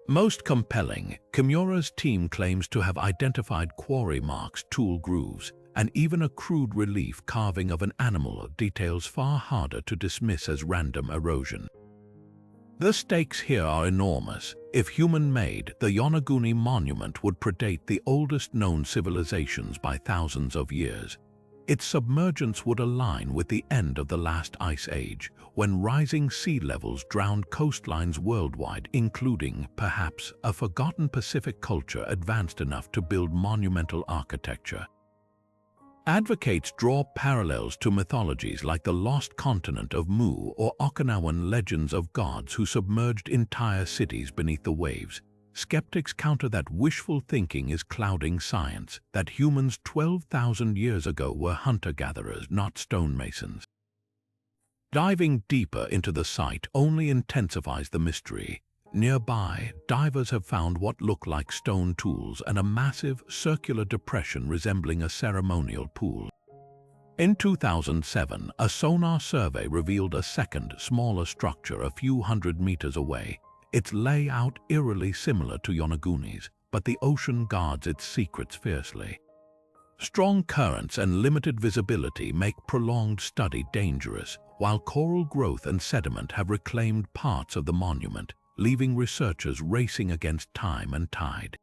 Speaker 1: Most compelling, Kimura's team claims to have identified quarry marks, tool grooves, and even a crude relief carving of an animal, details far harder to dismiss as random erosion. The stakes here are enormous. If human-made, the Yonaguni monument would predate the oldest known civilizations by thousands of years. Its submergence would align with the end of the last ice age, when rising sea levels drowned coastlines worldwide, including, perhaps, a forgotten Pacific culture advanced enough to build monumental architecture. Advocates draw parallels to mythologies like the lost continent of Mu or Okinawan legends of gods who submerged entire cities beneath the waves. Skeptics counter that wishful thinking is clouding science, that humans 12,000 years ago were hunter-gatherers, not stonemasons. Diving deeper into the site only intensifies the mystery. Nearby, divers have found what look like stone tools and a massive, circular depression resembling a ceremonial pool. In 2007, a sonar survey revealed a second, smaller structure a few hundred meters away, its layout eerily similar to Yonaguni's, but the ocean guards its secrets fiercely. Strong currents and limited visibility make prolonged study dangerous, while coral growth and sediment have reclaimed parts of the monument, leaving researchers racing against time and tide.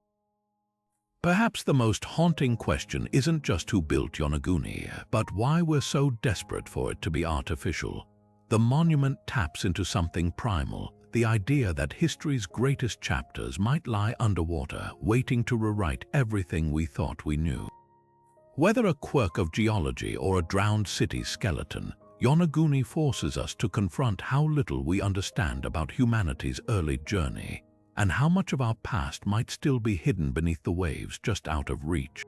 Speaker 1: Perhaps the most haunting question isn't just who built Yonaguni, but why we're so desperate for it to be artificial. The monument taps into something primal, the idea that history's greatest chapters might lie underwater, waiting to rewrite everything we thought we knew. Whether a quirk of geology or a drowned city's skeleton, Yonaguni forces us to confront how little we understand about humanity's early journey, and how much of our past might still be hidden beneath the waves just out of reach.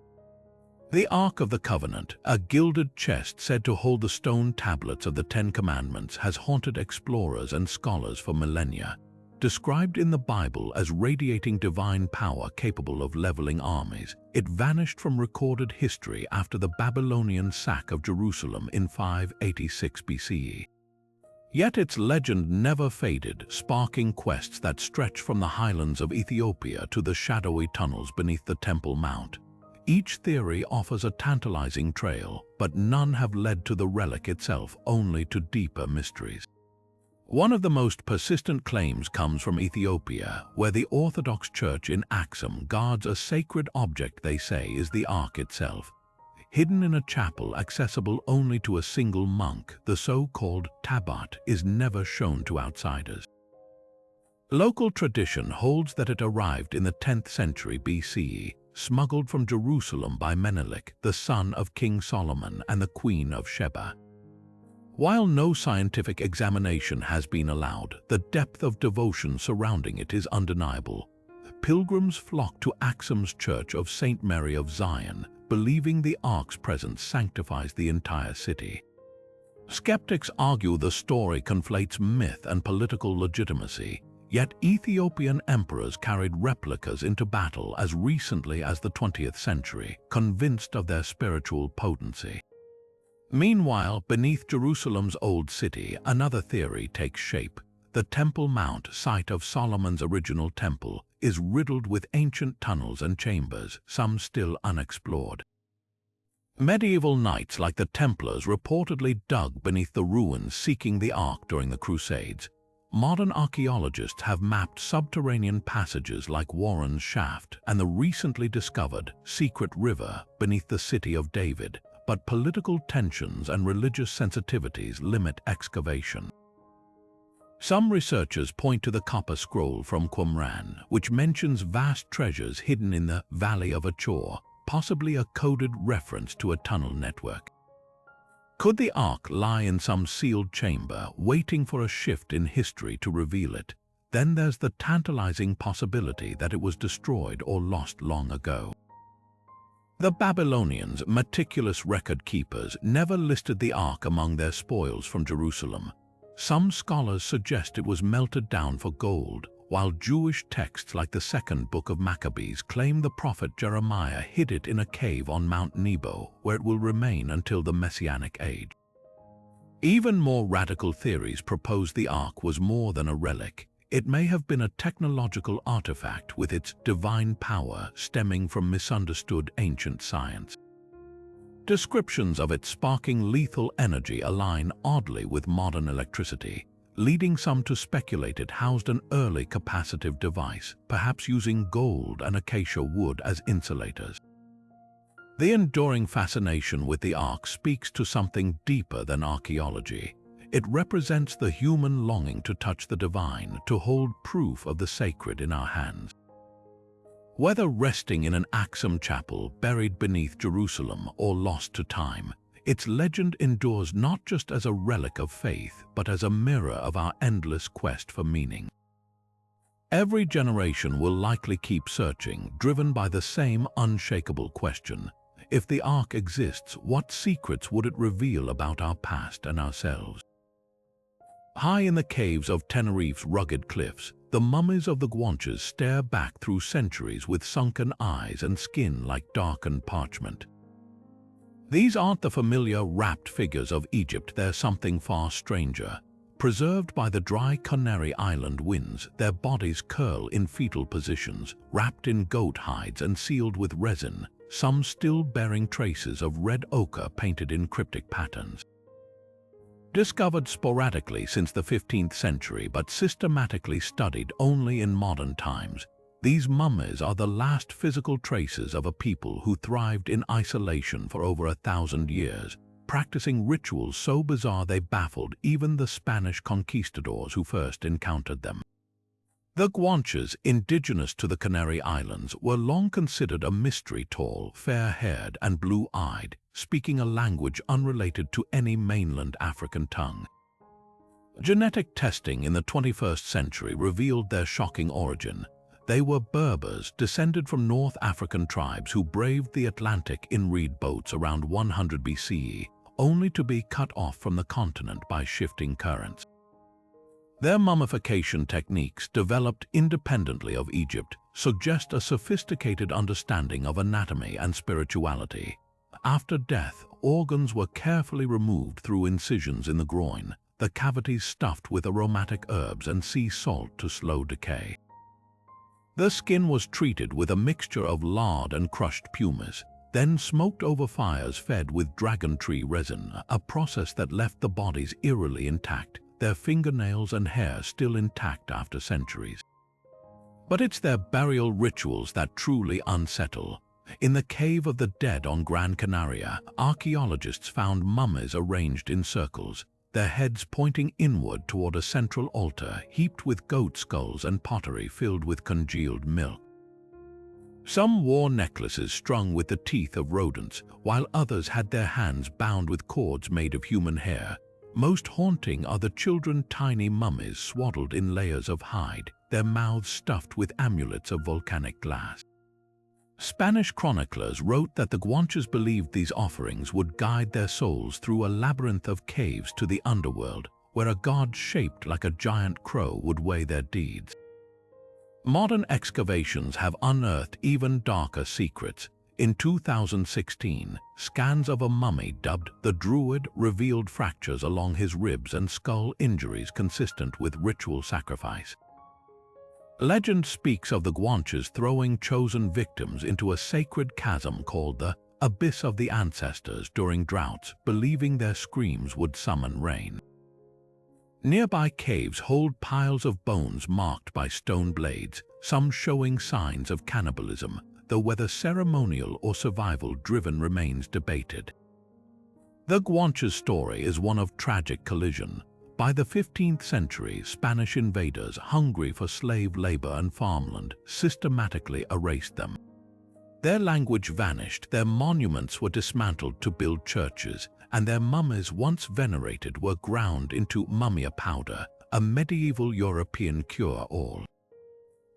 Speaker 1: The Ark of the Covenant, a gilded chest said to hold the stone tablets of the Ten Commandments, has haunted explorers and scholars for millennia. Described in the Bible as radiating divine power capable of leveling armies, it vanished from recorded history after the Babylonian sack of Jerusalem in 586 BCE. Yet its legend never faded, sparking quests that stretch from the highlands of Ethiopia to the shadowy tunnels beneath the Temple Mount. Each theory offers a tantalizing trail, but none have led to the relic itself, only to deeper mysteries. One of the most persistent claims comes from Ethiopia, where the Orthodox Church in Axum guards a sacred object they say is the Ark itself. Hidden in a chapel accessible only to a single monk, the so-called Tabat is never shown to outsiders. Local tradition holds that it arrived in the 10th century BCE, smuggled from Jerusalem by Menelik, the son of King Solomon and the Queen of Sheba. While no scientific examination has been allowed, the depth of devotion surrounding it is undeniable. Pilgrims flock to Axum's Church of St. Mary of Zion, believing the Ark's presence sanctifies the entire city. Skeptics argue the story conflates myth and political legitimacy, yet Ethiopian emperors carried replicas into battle as recently as the 20th century, convinced of their spiritual potency. Meanwhile, beneath Jerusalem's old city, another theory takes shape. The Temple Mount, site of Solomon's original temple, is riddled with ancient tunnels and chambers, some still unexplored. Medieval knights like the Templars reportedly dug beneath the ruins seeking the Ark during the Crusades. Modern archaeologists have mapped subterranean passages like Warren's Shaft and the recently discovered Secret River beneath the city of David, but political tensions and religious sensitivities limit excavation. Some researchers point to the copper scroll from Qumran, which mentions vast treasures hidden in the Valley of Achor, possibly a coded reference to a tunnel network. Could the Ark lie in some sealed chamber, waiting for a shift in history to reveal it? Then there's the tantalizing possibility that it was destroyed or lost long ago. The Babylonians, meticulous record keepers, never listed the Ark among their spoils from Jerusalem. Some scholars suggest it was melted down for gold, while Jewish texts like the Second Book of Maccabees claim the prophet Jeremiah hid it in a cave on Mount Nebo, where it will remain until the Messianic age. Even more radical theories propose the Ark was more than a relic. It may have been a technological artifact with its divine power stemming from misunderstood ancient science. Descriptions of its sparking lethal energy align oddly with modern electricity, leading some to speculate it housed an early capacitive device, perhaps using gold and acacia wood as insulators. The enduring fascination with the Ark speaks to something deeper than archaeology. It represents the human longing to touch the divine, to hold proof of the sacred in our hands. Whether resting in an Axum chapel buried beneath Jerusalem or lost to time, its legend endures not just as a relic of faith, but as a mirror of our endless quest for meaning. Every generation will likely keep searching, driven by the same unshakable question. If the Ark exists, what secrets would it reveal about our past and ourselves? High in the caves of Tenerife's rugged cliffs, the mummies of the Guanches stare back through centuries with sunken eyes and skin like darkened parchment. These aren't the familiar wrapped figures of Egypt, they're something far stranger. Preserved by the dry Canary Island winds, their bodies curl in fetal positions, wrapped in goat hides and sealed with resin, some still bearing traces of red ochre painted in cryptic patterns. Discovered sporadically since the 15th century but systematically studied only in modern times, these mummies are the last physical traces of a people who thrived in isolation for over 1,000 years, practicing rituals so bizarre they baffled even the Spanish conquistadors who first encountered them. The Guanches, indigenous to the Canary Islands, were long considered a mystery, tall, fair-haired and blue-eyed, speaking a language unrelated to any mainland African tongue. Genetic testing in the 21st century revealed their shocking origin. They were Berbers, descended from North African tribes who braved the Atlantic in reed boats around 100 BCE, only to be cut off from the continent by shifting currents. Their mummification techniques, developed independently of Egypt, suggest a sophisticated understanding of anatomy and spirituality. After death, organs were carefully removed through incisions in the groin, the cavities stuffed with aromatic herbs and sea salt to slow decay. The skin was treated with a mixture of lard and crushed pumice, then smoked over fires fed with dragon tree resin, a process that left the bodies eerily intact, their fingernails and hair still intact after centuries. But it's their burial rituals that truly unsettle. In the Cave of the Dead on Gran Canaria, archaeologists found mummies arranged in circles, their heads pointing inward toward a central altar heaped with goat skulls and pottery filled with congealed milk. Some wore necklaces strung with the teeth of rodents, while others had their hands bound with cords made of human hair. Most haunting are the children tiny mummies swaddled in layers of hide, their mouths stuffed with amulets of volcanic glass. Spanish chroniclers wrote that the Guanches believed these offerings would guide their souls through a labyrinth of caves to the underworld, where a god shaped like a giant crow would weigh their deeds. Modern excavations have unearthed even darker secrets. In 2016, scans of a mummy dubbed the Druid revealed fractures along his ribs and skull, injuries consistent with ritual sacrifice. Legend speaks of the Guanches throwing chosen victims into a sacred chasm called the Abyss of the Ancestors during droughts, believing their screams would summon rain. Nearby caves hold piles of bones marked by stone blades, some showing signs of cannibalism, though whether ceremonial or survival-driven remains debated. The Guanches story is one of tragic collision. By the 15th century, Spanish invaders, hungry for slave labor and farmland, systematically erased them. Their language vanished, their monuments were dismantled to build churches, and their mummies once venerated were ground into mumia powder, a medieval European cure-all.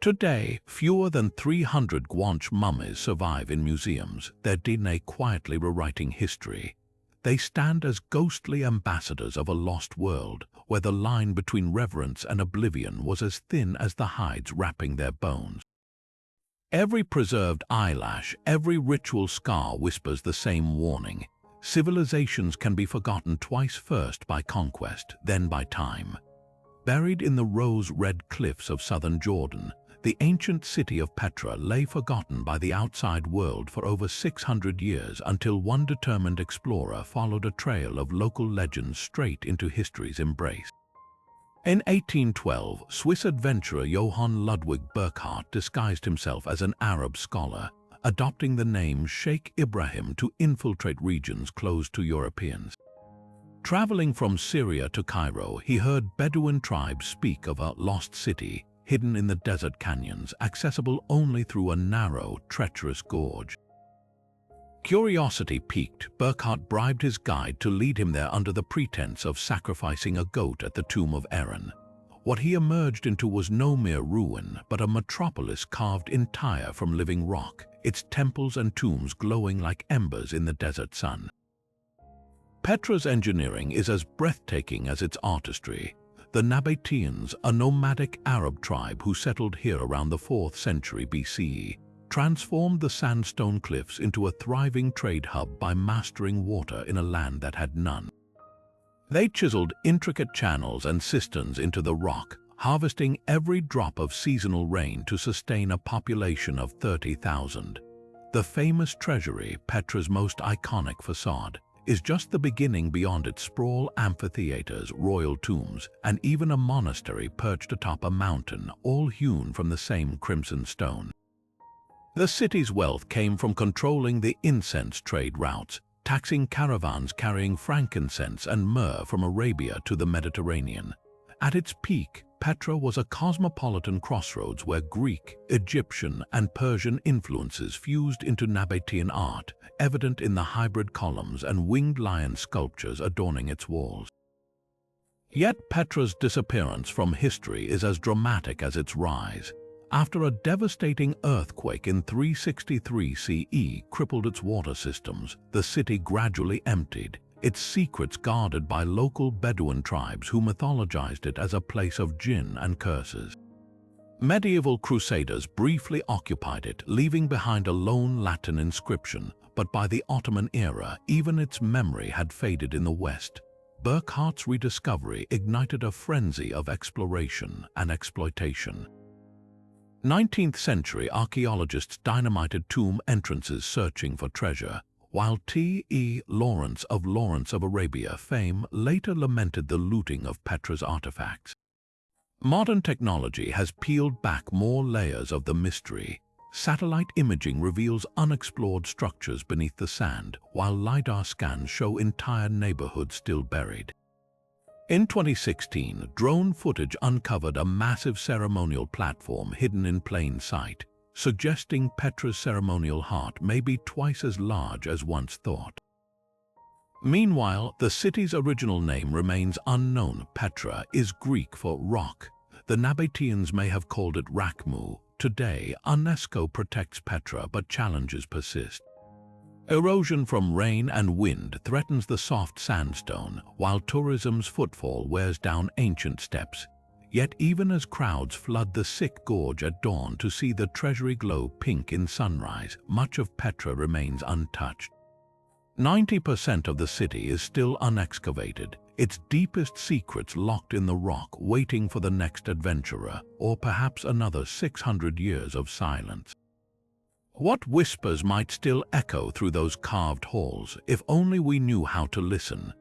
Speaker 1: Today, fewer than 300 Guanche mummies survive in museums, their DNA quietly rewriting history. They stand as ghostly ambassadors of a lost world, where the line between reverence and oblivion was as thin as the hides wrapping their bones. Every preserved eyelash, every ritual scar whispers the same warning. Civilizations can be forgotten twice, first by conquest, then by time. Buried in the rose-red cliffs of southern Jordan, the ancient city of Petra lay forgotten by the outside world for over 600 years until one determined explorer followed a trail of local legends straight into history's embrace. In 1812, Swiss adventurer Johann Ludwig Burckhardt disguised himself as an Arab scholar, adopting the name Sheikh Ibrahim to infiltrate regions closed to Europeans. Traveling from Syria to Cairo, he heard Bedouin tribes speak of a lost city, hidden in the desert canyons, accessible only through a narrow, treacherous gorge. Curiosity piqued, Burckhardt bribed his guide to lead him there under the pretense of sacrificing a goat at the tomb of Aaron. What he emerged into was no mere ruin, but a metropolis carved entire from living rock, its temples and tombs glowing like embers in the desert sun. Petra's engineering is as breathtaking as its artistry. The Nabateans, a nomadic Arab tribe who settled here around the 4th century BCE, transformed the sandstone cliffs into a thriving trade hub by mastering water in a land that had none. They chiseled intricate channels and cisterns into the rock, harvesting every drop of seasonal rain to sustain a population of 30,000. The famous treasury, Petra's most iconic facade, is just the beginning. Beyond its sprawl amphitheaters, royal tombs, and even a monastery perched atop a mountain, all hewn from the same crimson stone. The city's wealth came from controlling the incense trade routes, taxing caravans carrying frankincense and myrrh from Arabia to the Mediterranean. At its peak, Petra was a cosmopolitan crossroads where Greek, Egyptian, and Persian influences fused into Nabatean art, evident in the hybrid columns and winged lion sculptures adorning its walls. Yet Petra's disappearance from history is as dramatic as its rise. After a devastating earthquake in 363 CE crippled its water systems, the city gradually emptied, its secrets guarded by local Bedouin tribes who mythologized it as a place of jinn and curses. Medieval crusaders briefly occupied it, leaving behind a lone Latin inscription, but by the Ottoman era, even its memory had faded in the West. Burckhardt's rediscovery ignited a frenzy of exploration and exploitation. 19th century archaeologists dynamited tomb entrances searching for treasure, while T.E. Lawrence of Arabia fame later lamented the looting of Petra's artifacts. Modern technology has peeled back more layers of the mystery. Satellite imaging reveals unexplored structures beneath the sand, while LiDAR scans show entire neighborhoods still buried. In 2016, drone footage uncovered a massive ceremonial platform hidden in plain sight, suggesting Petra's ceremonial heart may be twice as large as once thought. Meanwhile, the city's original name remains unknown. Petra is Greek for rock. The Nabateans may have called it Rakhmu. Today, UNESCO protects Petra, but challenges persist. Erosion from rain and wind threatens the soft sandstone, while tourism's footfall wears down ancient steps. Yet even as crowds flood the sick gorge at dawn to see the treasury glow pink in sunrise, much of Petra remains untouched. 90% of the city is still unexcavated, its deepest secrets locked in the rock, waiting for the next adventurer, or perhaps another 600 years of silence. What whispers might still echo through those carved halls, if only we knew how to listen?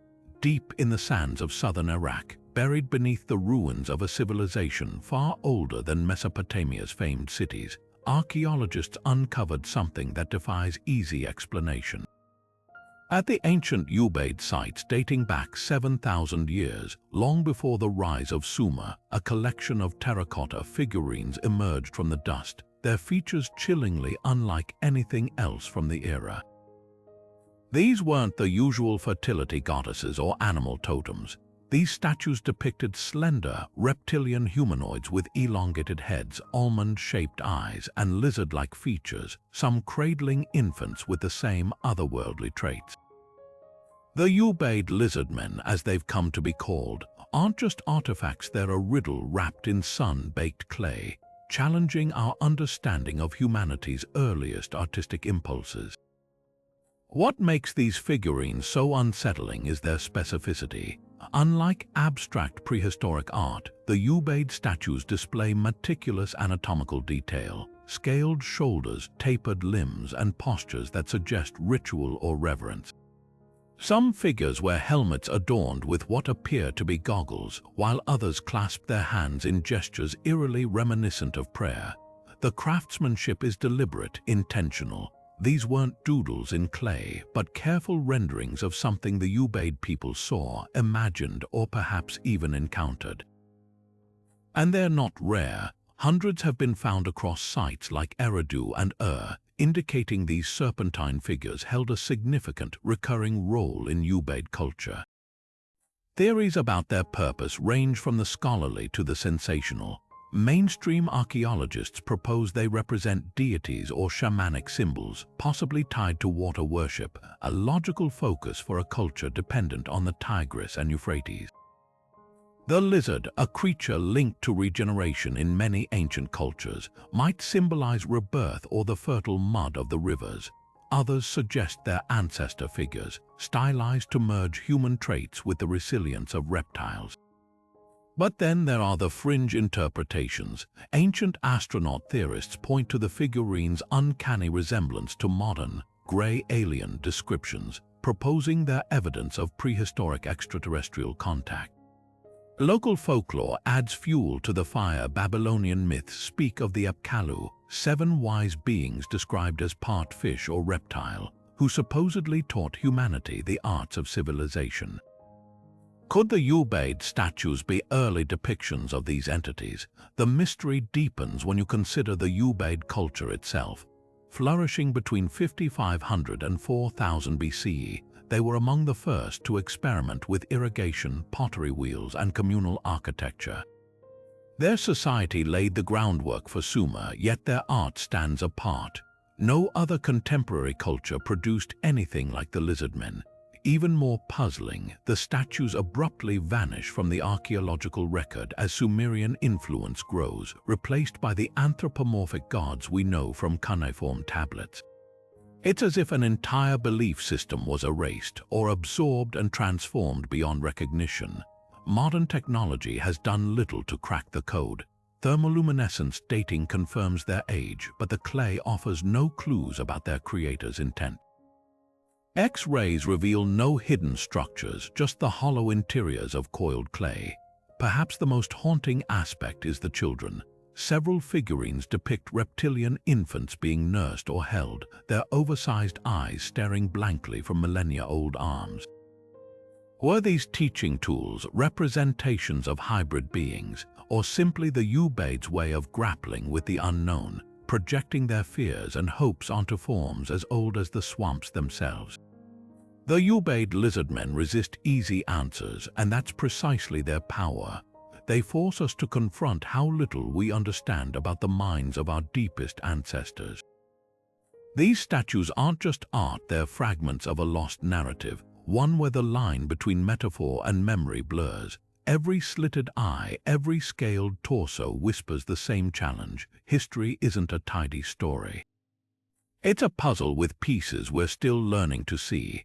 Speaker 1: Deep in the sands of southern Iraq, buried beneath the ruins of a civilization far older than Mesopotamia's famed cities, archaeologists uncovered something that defies easy explanation. At the ancient Ubaid sites dating back 7,000 years, long before the rise of Sumer, a collection of terracotta figurines emerged from the dust, their features chillingly unlike anything else from the era. These weren't the usual fertility goddesses or animal totems. These statues depicted slender, reptilian humanoids with elongated heads, almond-shaped eyes, and lizard-like features, some cradling infants with the same otherworldly traits. The Ubaid lizardmen, as they've come to be called, aren't just artifacts, they're a riddle wrapped in sun-baked clay, challenging our understanding of humanity's earliest artistic impulses. What makes these figurines so unsettling is their specificity. Unlike abstract prehistoric art, the Ubaid statues display meticulous anatomical detail, scaled shoulders, tapered limbs, and postures that suggest ritual or reverence. Some figures wear helmets adorned with what appear to be goggles, while others clasp their hands in gestures eerily reminiscent of prayer. The craftsmanship is deliberate, intentional. These weren't doodles in clay, but careful renderings of something the Ubaid people saw, imagined, or perhaps even encountered. And they're not rare. Hundreds have been found across sites like Eridu and indicating these serpentine figures held a significant, recurring role in Ubaid culture. Theories about their purpose range from the scholarly to the sensational. Mainstream archaeologists propose they represent deities or shamanic symbols, possibly tied to water worship, a logical focus for a culture dependent on the Tigris and Euphrates. The lizard, a creature linked to regeneration in many ancient cultures, might symbolize rebirth or the fertile mud of the rivers. Others suggest they're ancestor figures, stylized to merge human traits with the resilience of reptiles. But then there are the fringe interpretations. Ancient astronaut theorists point to the figurines' uncanny resemblance to modern, gray alien descriptions, proposing their evidence of prehistoric extraterrestrial contact. Local folklore adds fuel to the fire. Babylonian myths speak of the Apkallu, 7 wise beings described as part fish or reptile, who supposedly taught humanity the arts of civilization. Could the Ubaid statues be early depictions of these entities? The mystery deepens when you consider the Ubaid culture itself. Flourishing between 5500 and 4000 BCE, they were among the first to experiment with irrigation, pottery wheels, and communal architecture. Their society laid the groundwork for Sumer, yet their art stands apart. No other contemporary culture produced anything like the lizardmen. Even more puzzling, the statues abruptly vanish from the archaeological record as Sumerian influence grows, replaced by the anthropomorphic gods we know from cuneiform tablets. It's as if an entire belief system was erased or absorbed and transformed beyond recognition. Modern technology has done little to crack the code. Thermoluminescence dating confirms their age, but the clay offers no clues about their creator's intent. X-rays reveal no hidden structures, just the hollow interiors of coiled clay. Perhaps the most haunting aspect is the children. Several figurines depict reptilian infants being nursed or held, their oversized eyes staring blankly from millennia-old arms. Were these teaching tools representations of hybrid beings, or simply the Ubaid's way of grappling with the unknown, projecting their fears and hopes onto forms as old as the swamps themselves? The Ubaid lizardmen resist easy answers, and that's precisely their power. They force us to confront how little we understand about the minds of our deepest ancestors. These statues aren't just art, they're fragments of a lost narrative, one where the line between metaphor and memory blurs. Every slitted eye, every scaled torso whispers the same challenge: history isn't a tidy story. It's a puzzle with pieces we're still learning to see.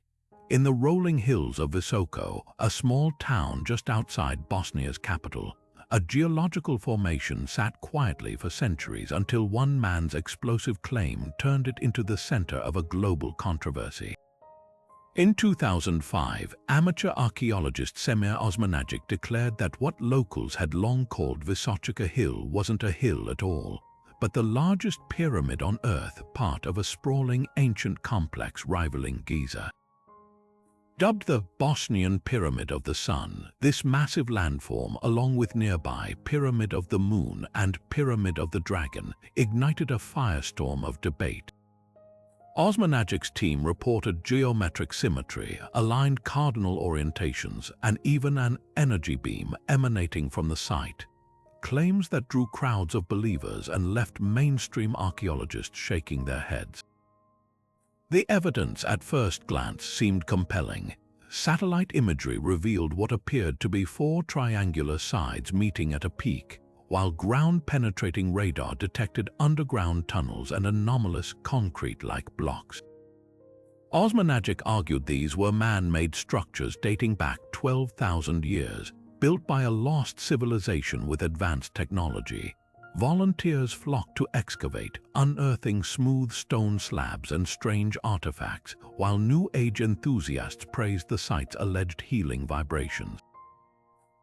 Speaker 1: In the rolling hills of Visoko, a small town just outside Bosnia's capital, a geological formation sat quietly for centuries until one man's explosive claim turned it into the center of a global controversy. In 2005, amateur archaeologist Semir Osmanagic declared that what locals had long called Visochika Hill wasn't a hill at all, but the largest pyramid on Earth, part of a sprawling ancient complex rivaling Giza. Dubbed the Bosnian Pyramid of the Sun, this massive landform, along with nearby Pyramid of the Moon and Pyramid of the Dragon, ignited a firestorm of debate. Osmanagic's team reported geometric symmetry, aligned cardinal orientations, and even an energy beam emanating from the site. Claims that drew crowds of believers and left mainstream archaeologists shaking their heads. The evidence at first glance seemed compelling. Satellite imagery revealed what appeared to be 4 triangular sides meeting at a peak, while ground-penetrating radar detected underground tunnels and anomalous concrete-like blocks. Osmanagic argued these were man-made structures dating back 12,000 years, built by a lost civilization with advanced technology. Volunteers flocked to excavate, unearthing smooth stone slabs and strange artifacts, while New Age enthusiasts praised the site's alleged healing vibrations.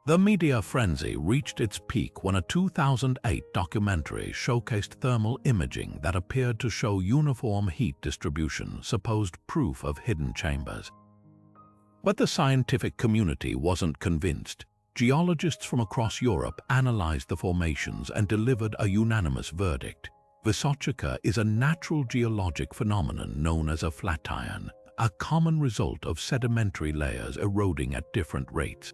Speaker 1: The media frenzy reached its peak when a 2008 documentary showcased thermal imaging that appeared to show uniform heat distribution, supposed proof of hidden chambers. But the scientific community wasn't convinced. Geologists from across Europe analyzed the formations and delivered a unanimous verdict. Vysotscha is a natural geologic phenomenon known as a flatiron, a common result of sedimentary layers eroding at different rates.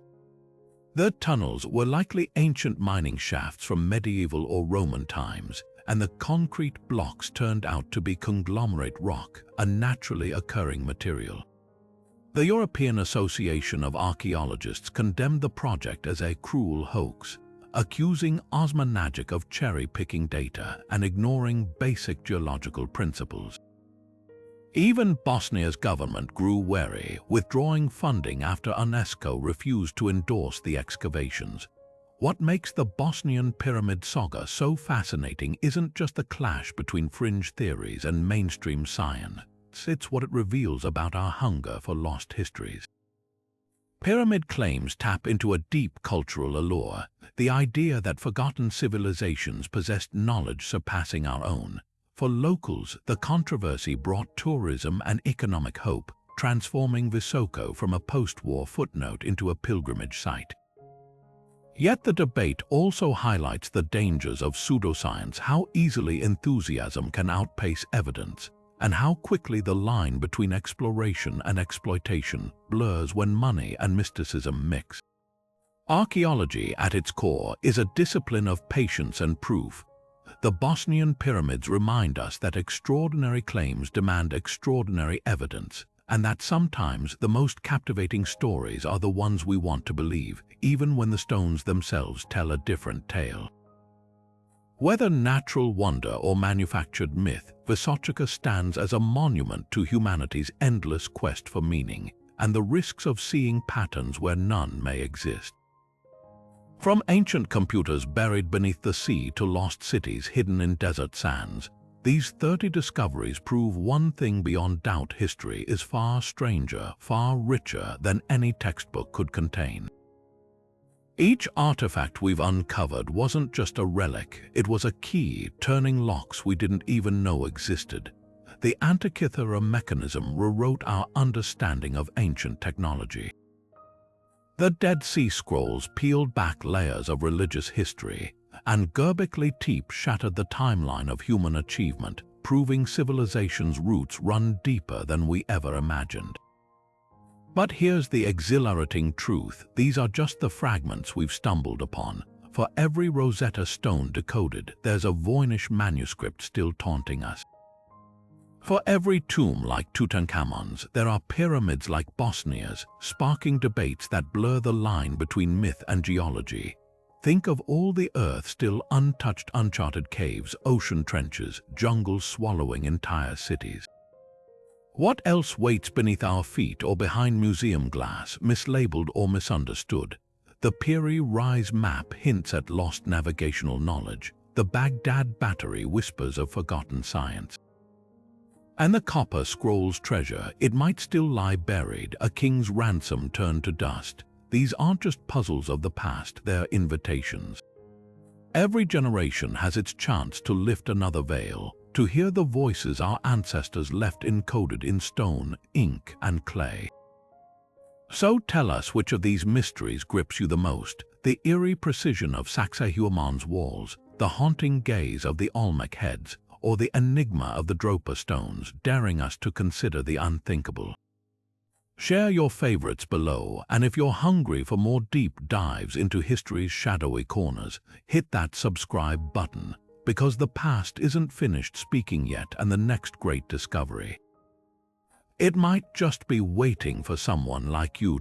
Speaker 1: The tunnels were likely ancient mining shafts from medieval or Roman times, and the concrete blocks turned out to be conglomerate rock, a naturally occurring material. The European Association of Archaeologists condemned the project as a cruel hoax, accusing Osmanagic of cherry-picking data and ignoring basic geological principles. Even Bosnia's government grew wary, withdrawing funding after UNESCO refused to endorse the excavations. What makes the Bosnian pyramid saga so fascinating isn't just the clash between fringe theories and mainstream science. It's what it reveals about our hunger for lost histories. Pyramid claims tap into a deep cultural allure, the idea that forgotten civilizations possessed knowledge surpassing our own. For locals, the controversy brought tourism and economic hope, transforming Vysotscha from a post-war footnote into a pilgrimage site. Yet the debate also highlights the dangers of pseudoscience, how easily enthusiasm can outpace evidence, and how quickly the line between exploration and exploitation blurs when money and mysticism mix. Archaeology, at its core, is a discipline of patience and proof. The Bosnian pyramids remind us that extraordinary claims demand extraordinary evidence, and that sometimes the most captivating stories are the ones we want to believe, even when the stones themselves tell a different tale. Whether natural wonder or manufactured myth, Vysotscha stands as a monument to humanity's endless quest for meaning and the risks of seeing patterns where none may exist. From ancient computers buried beneath the sea to lost cities hidden in desert sands, these 30 discoveries prove one thing beyond doubt: history is far stranger, far richer than any textbook could contain. Each artifact we've uncovered wasn't just a relic, it was a key turning locks we didn't even know existed. The Antikythera Mechanism rewrote our understanding of ancient technology. The Dead Sea Scrolls peeled back layers of religious history, and Göbekli Tepe shattered the timeline of human achievement, proving civilization's roots run deeper than we ever imagined. But here's the exhilarating truth: these are just the fragments we've stumbled upon. For every Rosetta Stone decoded, there's a Voynich Manuscript still taunting us. For every tomb like Tutankhamun's, there are pyramids like Bosnia's, sparking debates that blur the line between myth and geology. Think of all the Earth still untouched, uncharted caves, ocean trenches, jungles swallowing entire cities. What else waits beneath our feet or behind museum glass, mislabeled or misunderstood? The Piri Reis map hints at lost navigational knowledge. The Baghdad Battery whispers of forgotten science. And the Copper Scroll's treasure, it might still lie buried, a king's ransom turned to dust. These aren't just puzzles of the past, they're invitations. Every generation has its chance to lift another veil, to hear the voices our ancestors left encoded in stone, ink, and clay. So tell us which of these mysteries grips you the most: the eerie precision of Sacsayhuaman's walls, the haunting gaze of the Olmec heads, or the enigma of the Rosetta Stones, daring us to consider the unthinkable. Share your favorites below, and if you're hungry for more deep dives into history's shadowy corners, hit that subscribe button, because the past isn't finished speaking yet, and the next great discovery, it might just be waiting for someone like you